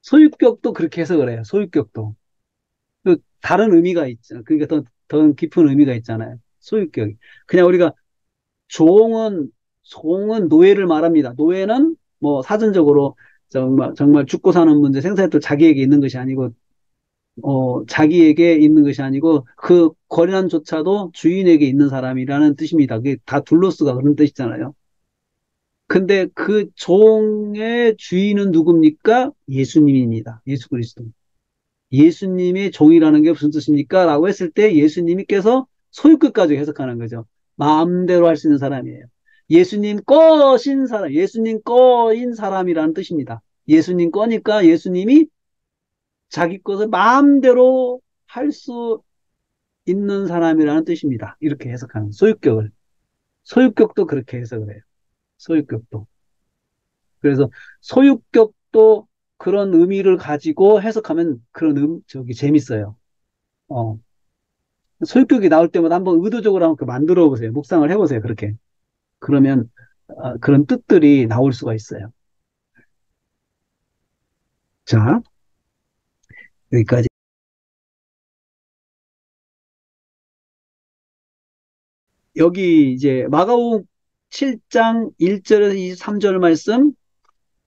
소유격도 그렇게 해석을 해요. 소유격도. 또 다른 의미가 있죠. 그러니까 더 깊은 의미가 있잖아요. 소유격. 그냥 우리가 종은 노예를 말합니다. 노예는 뭐 사전적으로 정말 죽고 사는 문제, 생사했도 자기에게 있는 것이 아니고, 자기에게 있는 것이 아니고, 그 권한조차도 주인에게 있는 사람이라는 뜻입니다. 그게 다 둘로스가 그런 뜻이잖아요. 근데 그 종의 주인은 누굽니까? 예수님입니다. 예수 그리스도. 예수님의 종이라는 게 무슨 뜻입니까? 라고 했을 때 예수님께서 소유끝까지 해석하는 거죠. 마음대로 할 수 있는 사람이에요. 예수님 거신 사람, 예수님 거인 사람이라는 뜻입니다. 예수님 거니까 예수님이 자기 것을 마음대로 할 수 있는 사람이라는 뜻입니다. 이렇게 해석하는 소유격을. 소유격도 그렇게 해석을 해요. 소유격도. 그래서 소유격도 그런 의미를 가지고 해석하면 그런 저기 재밌어요. 어. 소유격이 나올 때마다 한번 의도적으로 한번 만들어 보세요. 묵상을 해보세요. 그렇게. 그러면 그런 뜻들이 나올 수가 있어요. 자, 여기까지. 여기 이제 마가복음 7장 1절에서 23절 말씀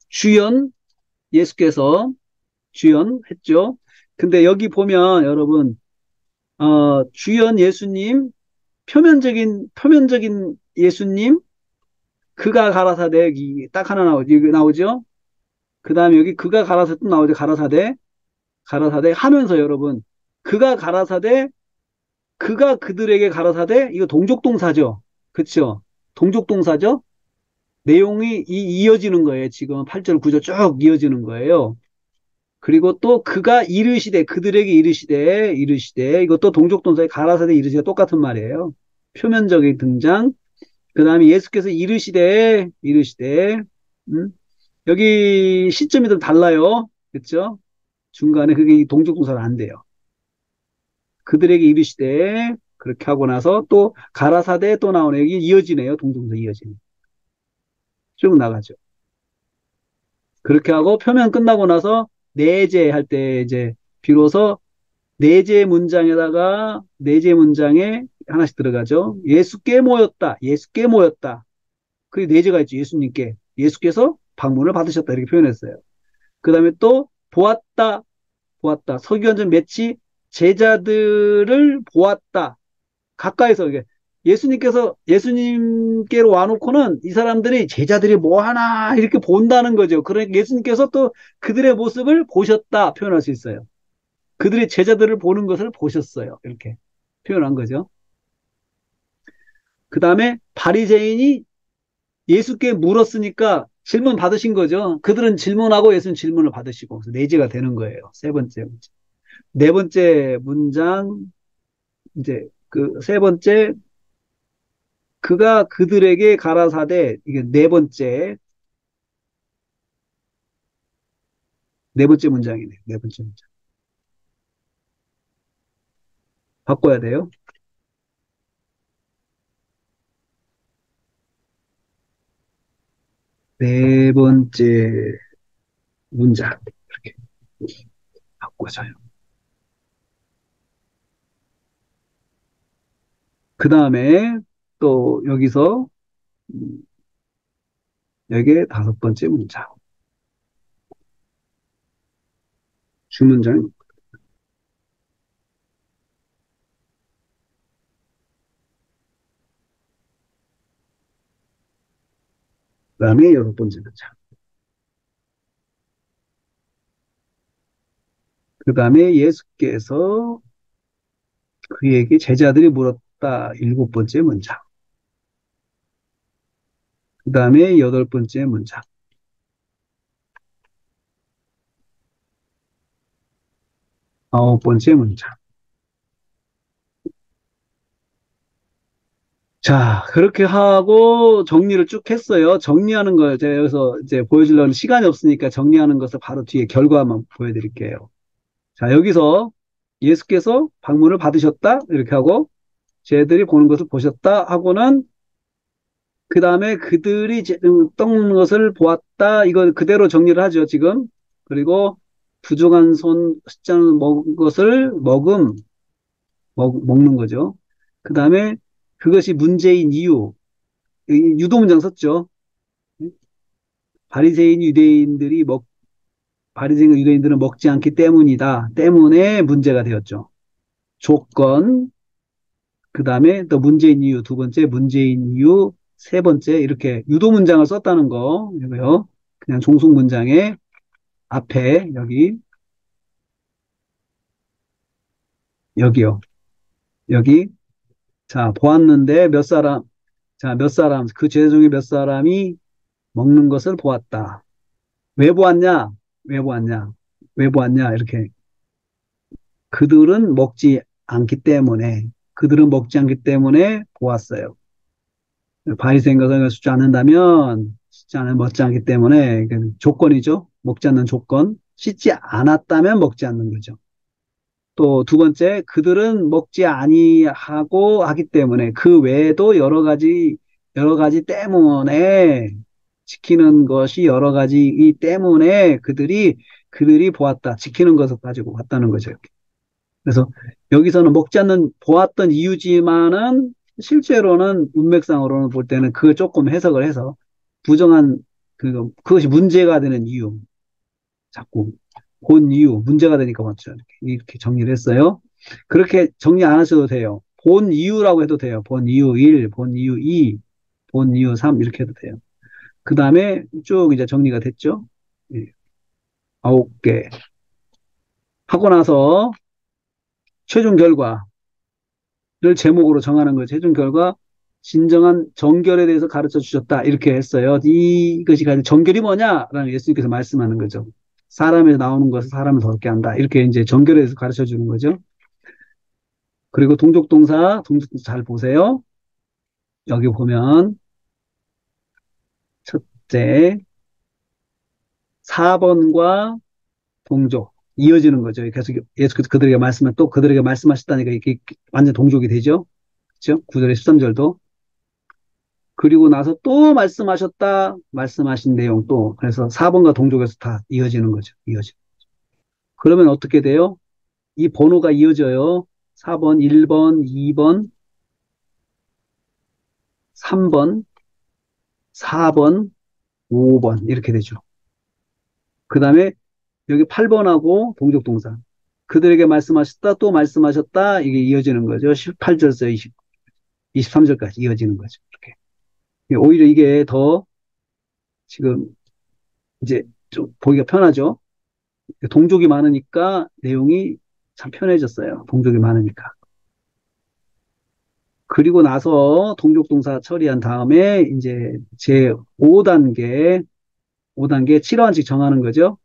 주연 예수께서 주연했죠. 근데 여기 보면 여러분 주연 예수님 표면적인 예수님 그가 가라사대 여기 딱 하나 나오죠. 그 다음에 여기 그가 가라사대 또 나오죠. 가라사대 하면서 여러분 그가 가라사대 그가 그들에게 가라사대 이거 동족동사죠. 그쵸? 동족동사죠. 내용이 이어지는 거예요. 지금 8절 9절 쭉 이어지는 거예요. 그리고 또 그가 이르시되 그들에게 이르시되 이것도 동족동사의 가라사대 이르시되 똑같은 말이에요. 표면적인 등장. 그 다음에 예수께서 이르시되 여기 시점이 좀 달라요. 그쵸? 중간에 그게 동족동사가 안 돼요. 그들에게 이르시되 그렇게 하고 나서 또 가라사대 또 나오네요. 이게 이어지네요. 동동사 이어지네. 쭉 나가죠. 그렇게 하고 표면 끝나고 나서 내재 할 때 이제 비로소 내재 문장에다가 내재 문장에 하나씩 들어가죠. 예수께 모였다. 예수께 모였다. 그 내재가 있죠. 예수님께. 예수께서 방문을 받으셨다. 이렇게 표현했어요. 그 다음에 또 보았다. 보았다. 서기관전 매치 제자들을 보았다. 가까이서 이게 예수님께로 와놓고는 이 사람들이 제자들이 뭐 하나 이렇게 본다는 거죠. 그러니까 예수님께서 또 그들의 모습을 보셨다 표현할 수 있어요. 그들의 제자들을 보는 것을 보셨어요. 이렇게 표현한 거죠. 그 다음에 바리새인이 예수께 물었으니까 질문 받으신 거죠. 그들은 질문하고 예수는 질문을 받으시고 그래서 내재가 되는 거예요. 세 번째 문제. 네 번째 문장 이제 그 세 번째 그가 그들에게 가라사대 이게 네 번째 문장이네요. 네 번째 문장 바꿔야 돼요. 네 번째 문장 이렇게 바꿔줘요. 그 다음에 또 여기서 음, 여기에 다섯 번째 문장 주문장 그 다음에 여섯 번째 문장 그 다음에 예수께서 그에게 제자들이 물었다 일곱 번째 문장 그 다음에 여덟 번째 문장 아홉 번째 문장 자, 그렇게 하고 정리를 쭉 했어요. 정리하는 걸 제가 여기서 이제 보여주려는 시간이 없으니까 정리하는 것을 바로 뒤에 결과만 보여드릴게요. 자, 여기서 예수께서 방문을 받으셨다. 이렇게 하고, 쟤들이 보는 것을 보셨다. 하고는, 그 다음에 그들이 떡는 것을 보았다. 이거 그대로 정리를 하죠, 지금. 그리고 부정한 손, 숫자는 먹은 것을 먹는 거죠. 그 다음에 그것이 문제인 이유. 유도문장 썼죠. 바리새인 유대인들이 바리새인 유대인들은 먹지 않기 때문이다. 때문에 문제가 되었죠. 조건, 그 다음에 또 문제인 이유, 두 번째 문제인 이유, 세 번째 이렇게 유도 문장을 썼다는 거 이거요. 그냥 종속 문장의 앞에 여기요. 여기 자 보았는데 몇 사람 그 제자 중에 몇 사람이 먹는 것을 보았다. 왜 보았냐? 왜 보았냐? 왜 보았냐? 이렇게 그들은 먹지 않기 때문에 그들은 먹지 않기 때문에 보았어요. 바리새인 것을 씻지 않으면 먹지 않기 때문에 조건이죠. 먹지 않는 조건. 씻지 않았다면 먹지 않는 거죠. 또 두 번째, 그들은 먹지 아니하고 하기 때문에 그 외에도 여러 가지 때문에 지키는 것이 여러 가지이기 때문에 그들이 보았다. 지키는 것을 가지고 봤다는 거죠. 그래서 여기서는 먹지 않는 보았던 이유지만은 실제로는 문맥상으로는 볼 때는 그걸 조금 해석을 해서 부정한 그것이 문제가 되는 이유 자꾸 본 이유 문제가 되니까 맞죠. 이렇게 정리를 했어요. 그렇게 정리 안 하셔도 돼요. 본 이유라고 해도 돼요. 본 이유 1, 본 이유 2, 본 이유 3 이렇게 해도 돼요. 그 다음에 쭉 이제 정리가 됐죠. 예, 9개 하고 나서 최종 결과 를 제목으로 정하는 거예요. 최종 결과 진정한 정결에 대해서 가르쳐 주셨다. 이렇게 했어요. 이것이 가진 정결이 뭐냐라는 예수님께서 말씀하는 거죠. 사람에서 나오는 것을 사람을 더럽게 한다. 이렇게 이제 정결에 대해서 가르쳐 주는 거죠. 그리고 동족동사 잘 보세요. 여기 보면 첫째 4번과 동족 이어지는 거죠. 계속 예수께서 그들에게 말씀을 또 그들에게 말씀하셨다니까 이게 완전 동족이 되죠. 그렇죠? 9절에 13절도. 그리고 나서 또 말씀하셨다. 말씀하신 내용 또. 그래서 4번과 동족에서 다 이어지는 거죠. 이어지. 그러면 어떻게 돼요? 이 번호가 이어져요. 4번, 1번, 2번, 3번, 4번, 5번 이렇게 되죠. 그 다음에 여기 8번하고 동족 동사. 그들에게 말씀하셨다, 또 말씀하셨다, 이게 이어지는 거죠. 18절에서 23절까지 이어지는 거죠. 이렇게. 오히려 이게 더 지금 이제 좀 보기가 편하죠. 동족이 많으니까 내용이 참 편해졌어요. 동족이 많으니까. 그리고 나서 동족 동사 처리한 다음에 이제 제 5단계, 5단계 7호한칙 정하는 거죠.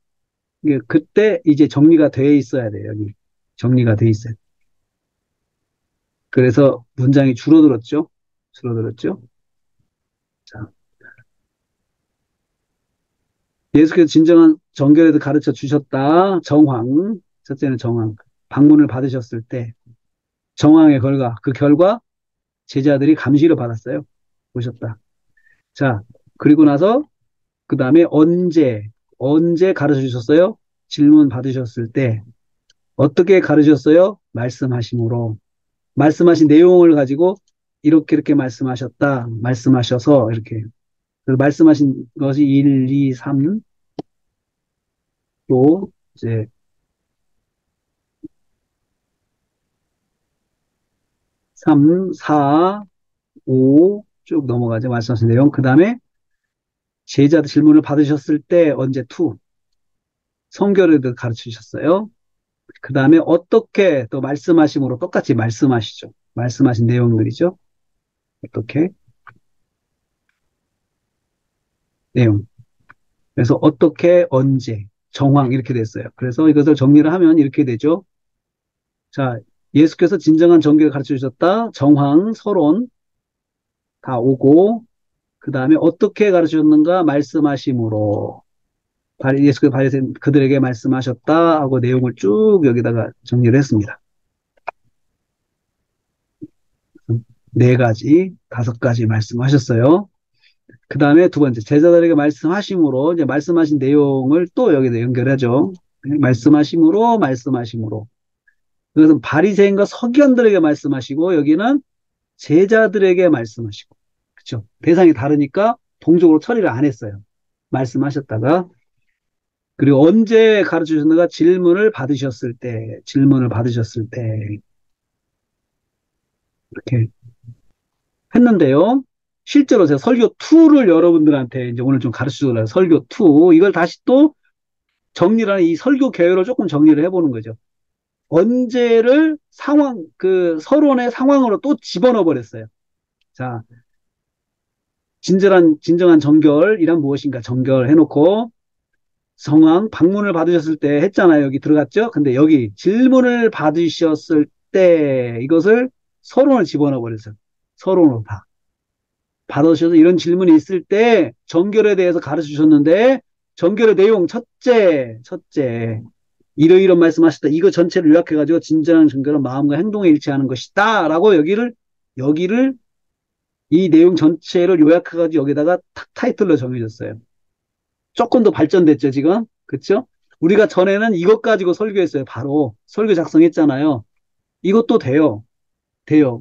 그때 이제 정리가 돼 있어야 돼요. 여기. 정리가 돼 있어요. 그래서 문장이 줄어들었죠. 줄어들었죠. 자, 예수께서 진정한 정결에도 가르쳐 주셨다. 정황. 첫째는 정황. 방문을 받으셨을 때 정황의 결과. 그 결과 제자들이 감시를 받았어요. 보셨다. 자, 그리고 나서 그 다음에 언제 가르쳐 주셨어요? 질문 받으셨을 때 어떻게 가르쳤어요? 말씀하심으로. 말씀하신 내용을 가지고 이렇게 말씀하셨다. 말씀하셔서 이렇게. 그래서 말씀하신 것이 1, 2, 3, 또 이제 3, 4, 5 쭉 넘어가죠. 말씀하신 내용. 그 다음에 제자들 질문을 받으셨을 때 언제 2, 성결에도 가르치셨어요. 그 다음에 어떻게 또 말씀하심으로 똑같이 말씀하시죠. 말씀하신 내용들이죠. 어떻게 내용. 그래서 어떻게 언제 정황 이렇게 됐어요. 그래서 이것을 정리를 하면 이렇게 되죠. 자, 예수께서 진정한 정교를 가르쳐 주셨다. 정황, 서론 다 오고 그 다음에 어떻게 가르쳐 줬는가 말씀하심으로 예수께서 바리새인 그들에게 말씀하셨다 하고 내용을 쭉 여기다가 정리를 했습니다. 네 가지, 5가지 말씀하셨어요. 그 다음에 두 번째, 제자들에게 말씀하심으로, 이제 말씀하신 내용을 또 여기다 연결하죠. 말씀하심으로. 그것은 바리새인과 서기관들에게 말씀하시고, 여기는 제자들에게 말씀하시고. 그쵸? 대상이 다르니까 동적으로 처리를 안 했어요. 말씀하셨다가. 그리고 언제 가르쳐 주셨는가? 질문을 받으셨을 때, 이렇게 했는데요. 실제로 제가 설교 2를 여러분들한테 이제 오늘 좀 가르쳐 주려고 설교 2. 이걸 다시 또 정리를 하는 이 설교 개요를 조금 정리를 해보는 거죠. 언제를 그 서론의 상황으로 또 집어넣어 버렸어요. 자, 진정한 정결이란 무엇인가 정결 해놓고 상황, 방문을 받으셨을 때 했잖아요. 여기 들어갔죠? 근데 여기 질문을 받으셨을 때 이것을 서론을 집어넣어 버렸어요. 서론으로 받으셔서 이런 질문이 있을 때 정결에 대해서 가르쳐 주셨는데 정결의 내용 첫째 이러이런 말씀하셨다. 이거 전체를 요약해가지고 진정한 정결은 마음과 행동에 일치하는 것이다. 라고 여기를 이 내용 전체를 요약해가지고 여기다가 탁 타이틀로 정해줬어요. 조금 더 발전됐죠, 지금? 그쵸? 우리가 전에는 이것 가지고 설교했어요. 바로 설교 작성했잖아요. 이것도 돼요.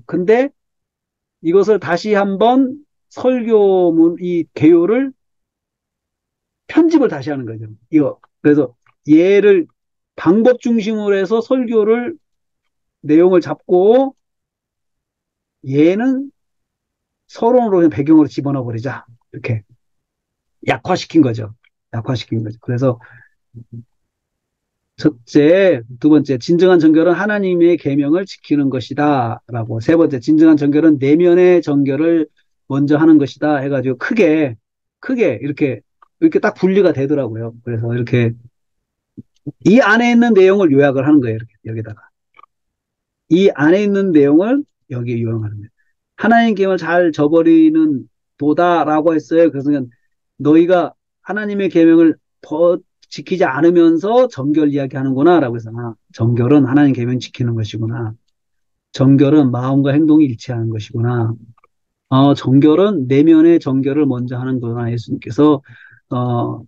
근데 이것을 다시 한번 이 개요를 편집을 다시 하는 거죠. 그래서 얘를 방법 중심으로 해서 설교를 내용을 잡고 얘는 서론으로 그냥 배경으로 집어넣어 버리자. 이렇게 약화시킨 거죠. 그래서 첫째, 두 번째, 진정한 정결은 하나님의 계명을 지키는 것이다. 라고. 세 번째, 진정한 정결은 내면의 정결을 먼저 하는 것이다. 해가지고 크게 이렇게 딱 분리가 되더라고요. 그래서 이렇게 이 안에 있는 내용을 요약을 하는 거예요. 이렇게 여기다가. 이 안에 있는 내용을 여기에 요약하는 거예요. 하나님 계명을 잘 저버리는 도다라고 했어요. 그래서 너희가 하나님의 계명을 지키지 않으면서 정결 이야기하는구나 라고 해서 정결은 하나님 계명 지키는 것이구나. 정결은 마음과 행동이 일치하는 것이구나. 정결은 내면의 정결을 먼저 하는 거구나. 예수님께서 어,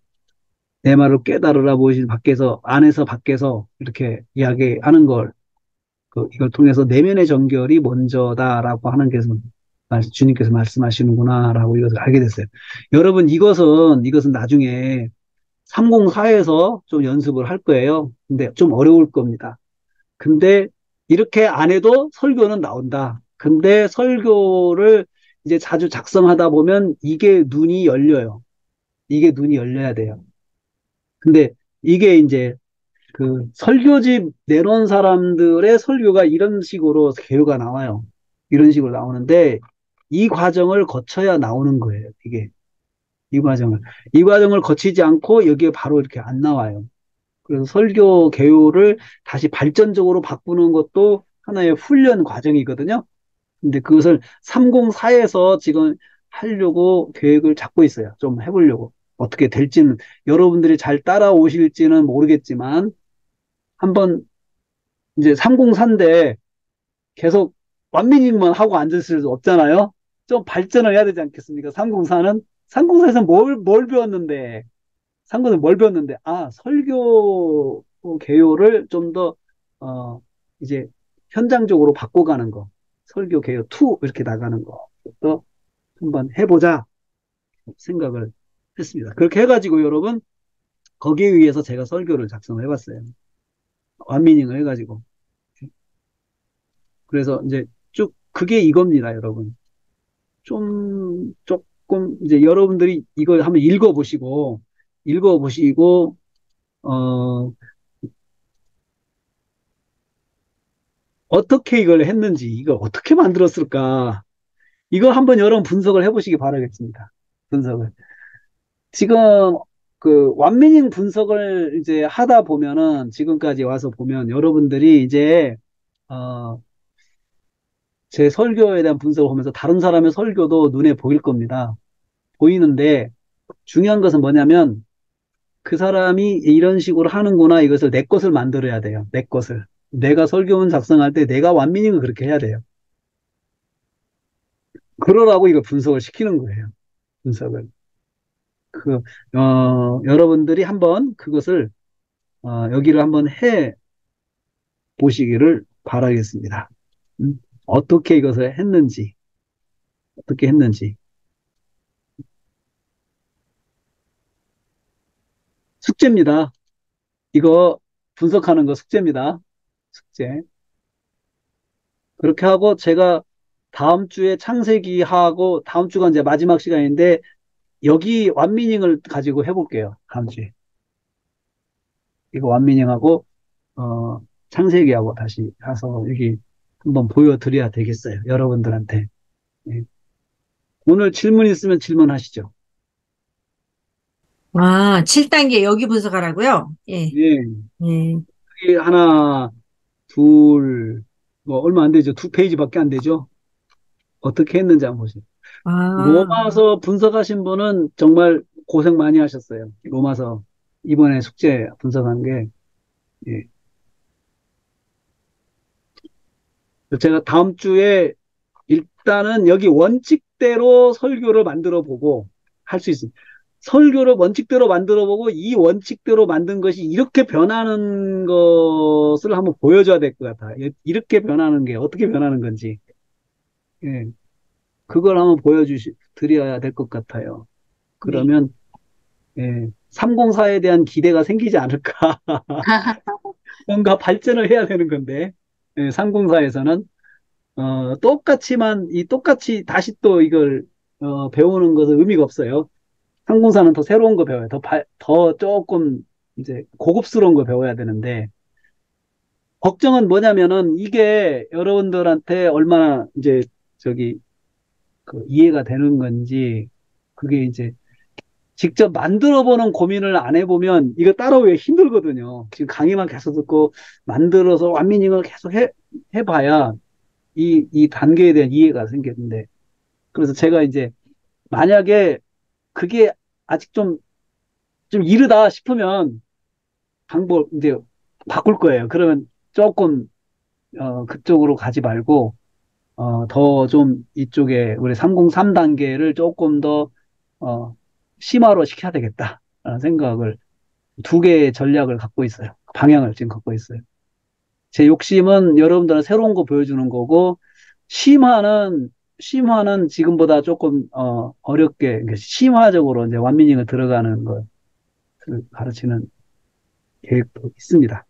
내 말을 깨달으라 보이신 밖에서 안에서 밖에서 이렇게 이야기하는 걸 이걸 통해서 내면의 정결이 먼저다라고 하는 것을 주님께서 말씀하시는구나라고 이것을 알게 됐어요. 여러분 이것은 나중에 304에서 좀 연습을 할 거예요. 근데 좀 어려울 겁니다. 근데 이렇게 안 해도 설교는 나온다. 근데 설교를 이제 자주 작성하다 보면 이게 눈이 열려요. 이게 눈이 열려야 돼요. 근데 이게 이제 설교집 내놓은 사람들의 설교가 이런 식으로 개요가 나와요. 이런 식으로 나오는데 이 과정을 거쳐야 나오는 거예요. 이 과정을. 이 과정을 거치지 않고 여기에 바로 이렇게 안 나와요. 그래서 설교 개요를 다시 발전적으로 바꾸는 것도 하나의 훈련 과정이거든요. 근데 그것을 304에서 지금 하려고 계획을 잡고 있어요. 좀 해보려고. 어떻게 될지는 여러분들이 잘 따라오실지는 모르겠지만 한번 이제 304인데 계속 완미닝만 하고 앉을 수 없잖아요. 좀 발전을 해야 되지 않겠습니까? 304에서 뭘 배웠는데 304는 뭘 배웠는데 설교 개요를 좀 더 이제 현장적으로 바꿔가는 거. 설교 개요 2 이렇게 나가는 거. 또 한번 해보자 생각을 했습니다. 그렇게 해가지고 여러분 거기에 의해서 제가 설교를 작성을 해봤어요. 완미닝을 해가지고. 그래서 이제 쭉 그게 이겁니다, 여러분. 조금 이제 여러분들이 이걸 한번 읽어보시고 어, 어떻게 이걸 했는지, 이걸 어떻게 만들었을까? 이거 한번 여러분 분석을 해보시기 바라겠습니다. 분석을. 지금 완미닝 분석을 이제 하다 보면은 지금까지 와서 보면 여러분들이 이제 어, 제 설교에 대한 분석을 하면서 다른 사람의 설교도 눈에 보일 겁니다. 보이는데 중요한 것은 뭐냐면 그 사람이 이런 식으로 하는구나 이것을 내 것을 만들어야 돼요. 내 것을. 내가 설교문 작성할 때 내가 완미닝을 그렇게 해야 돼요. 그러라고 이거 분석을 시키는 거예요. 분석을. 여러분들이 한번 그것을 여기를 한번 해 보시기를 바라겠습니다. 어떻게 이것을 했는지, 어떻게 했는지. 숙제입니다. 이거 분석하는 거 숙제입니다. 숙제. 그렇게 하고 제가 다음 주에 창세기 하고 다음 주가 이제 마지막 시간인데 여기 완미닝을 가지고 해볼게요. 다음 주에. 이거 완미닝하고 창세기하고 다시 가서 여기 한번 보여드려야 되겠어요. 여러분들한테. 예. 오늘 질문 있으면 질문하시죠. 7단계 여기 분석하라고요? 예. 예. 예. 여기 하나, 둘, 뭐 얼마 안 되죠. 2페이지밖에 안 되죠. 어떻게 했는지 한번 보세요. 아, 로마서 분석하신 분은 정말 고생 많이 하셨어요. 로마서 이번에 숙제 분석한 게. 예. 제가 다음 주에 일단은 여기 원칙대로 설교를 만들어 보고 할 수 있습니다. 설교를 원칙대로 만들어 보고 이 원칙대로 만든 것이 이렇게 변하는 것을 한번 보여줘야 될 것 같아요. 이렇게 변하는 게 어떻게 변하는 건지. 예. 그걸 한번 드려야 될 것 같아요. 네. 그러면, 예. 304에 대한 기대가 생기지 않을까. 뭔가 발전을 해야 되는 건데, 예, 304에서는. 똑같이 다시 또 이걸, 배우는 것은 의미가 없어요. 항공사는 더 새로운 거 배워요. 더 조금 이제 고급스러운 거 배워야 되는데, 걱정은 뭐냐면은 이게 여러분들한테 얼마나 이제 저기 이해가 되는 건지, 그게 이제 직접 만들어 보는 고민을 안 해보면 이거 따라오기 힘들거든요. 지금 강의만 계속 듣고 만들어서 완미닝을 계속 해봐야 이 단계에 대한 이해가 생기는데, 그래서 제가 이제 만약에 그게 아직 좀 이르다 싶으면 방법 이제 바꿀 거예요. 그러면 조금 그쪽으로 가지 말고 더 좀 이쪽에 우리 303 단계를 조금 더 심화로 시켜야 되겠다라는 생각을 두 개의 전략을 갖고 있어요. 방향을 지금 갖고 있어요. 제 욕심은 여러분들은 새로운 거 보여주는 거고 심화는 심화는 지금보다 조금 어렵게 그러니까 심화적으로 이제 완미닝을 들어가는 것을 가르치는 계획도 있습니다.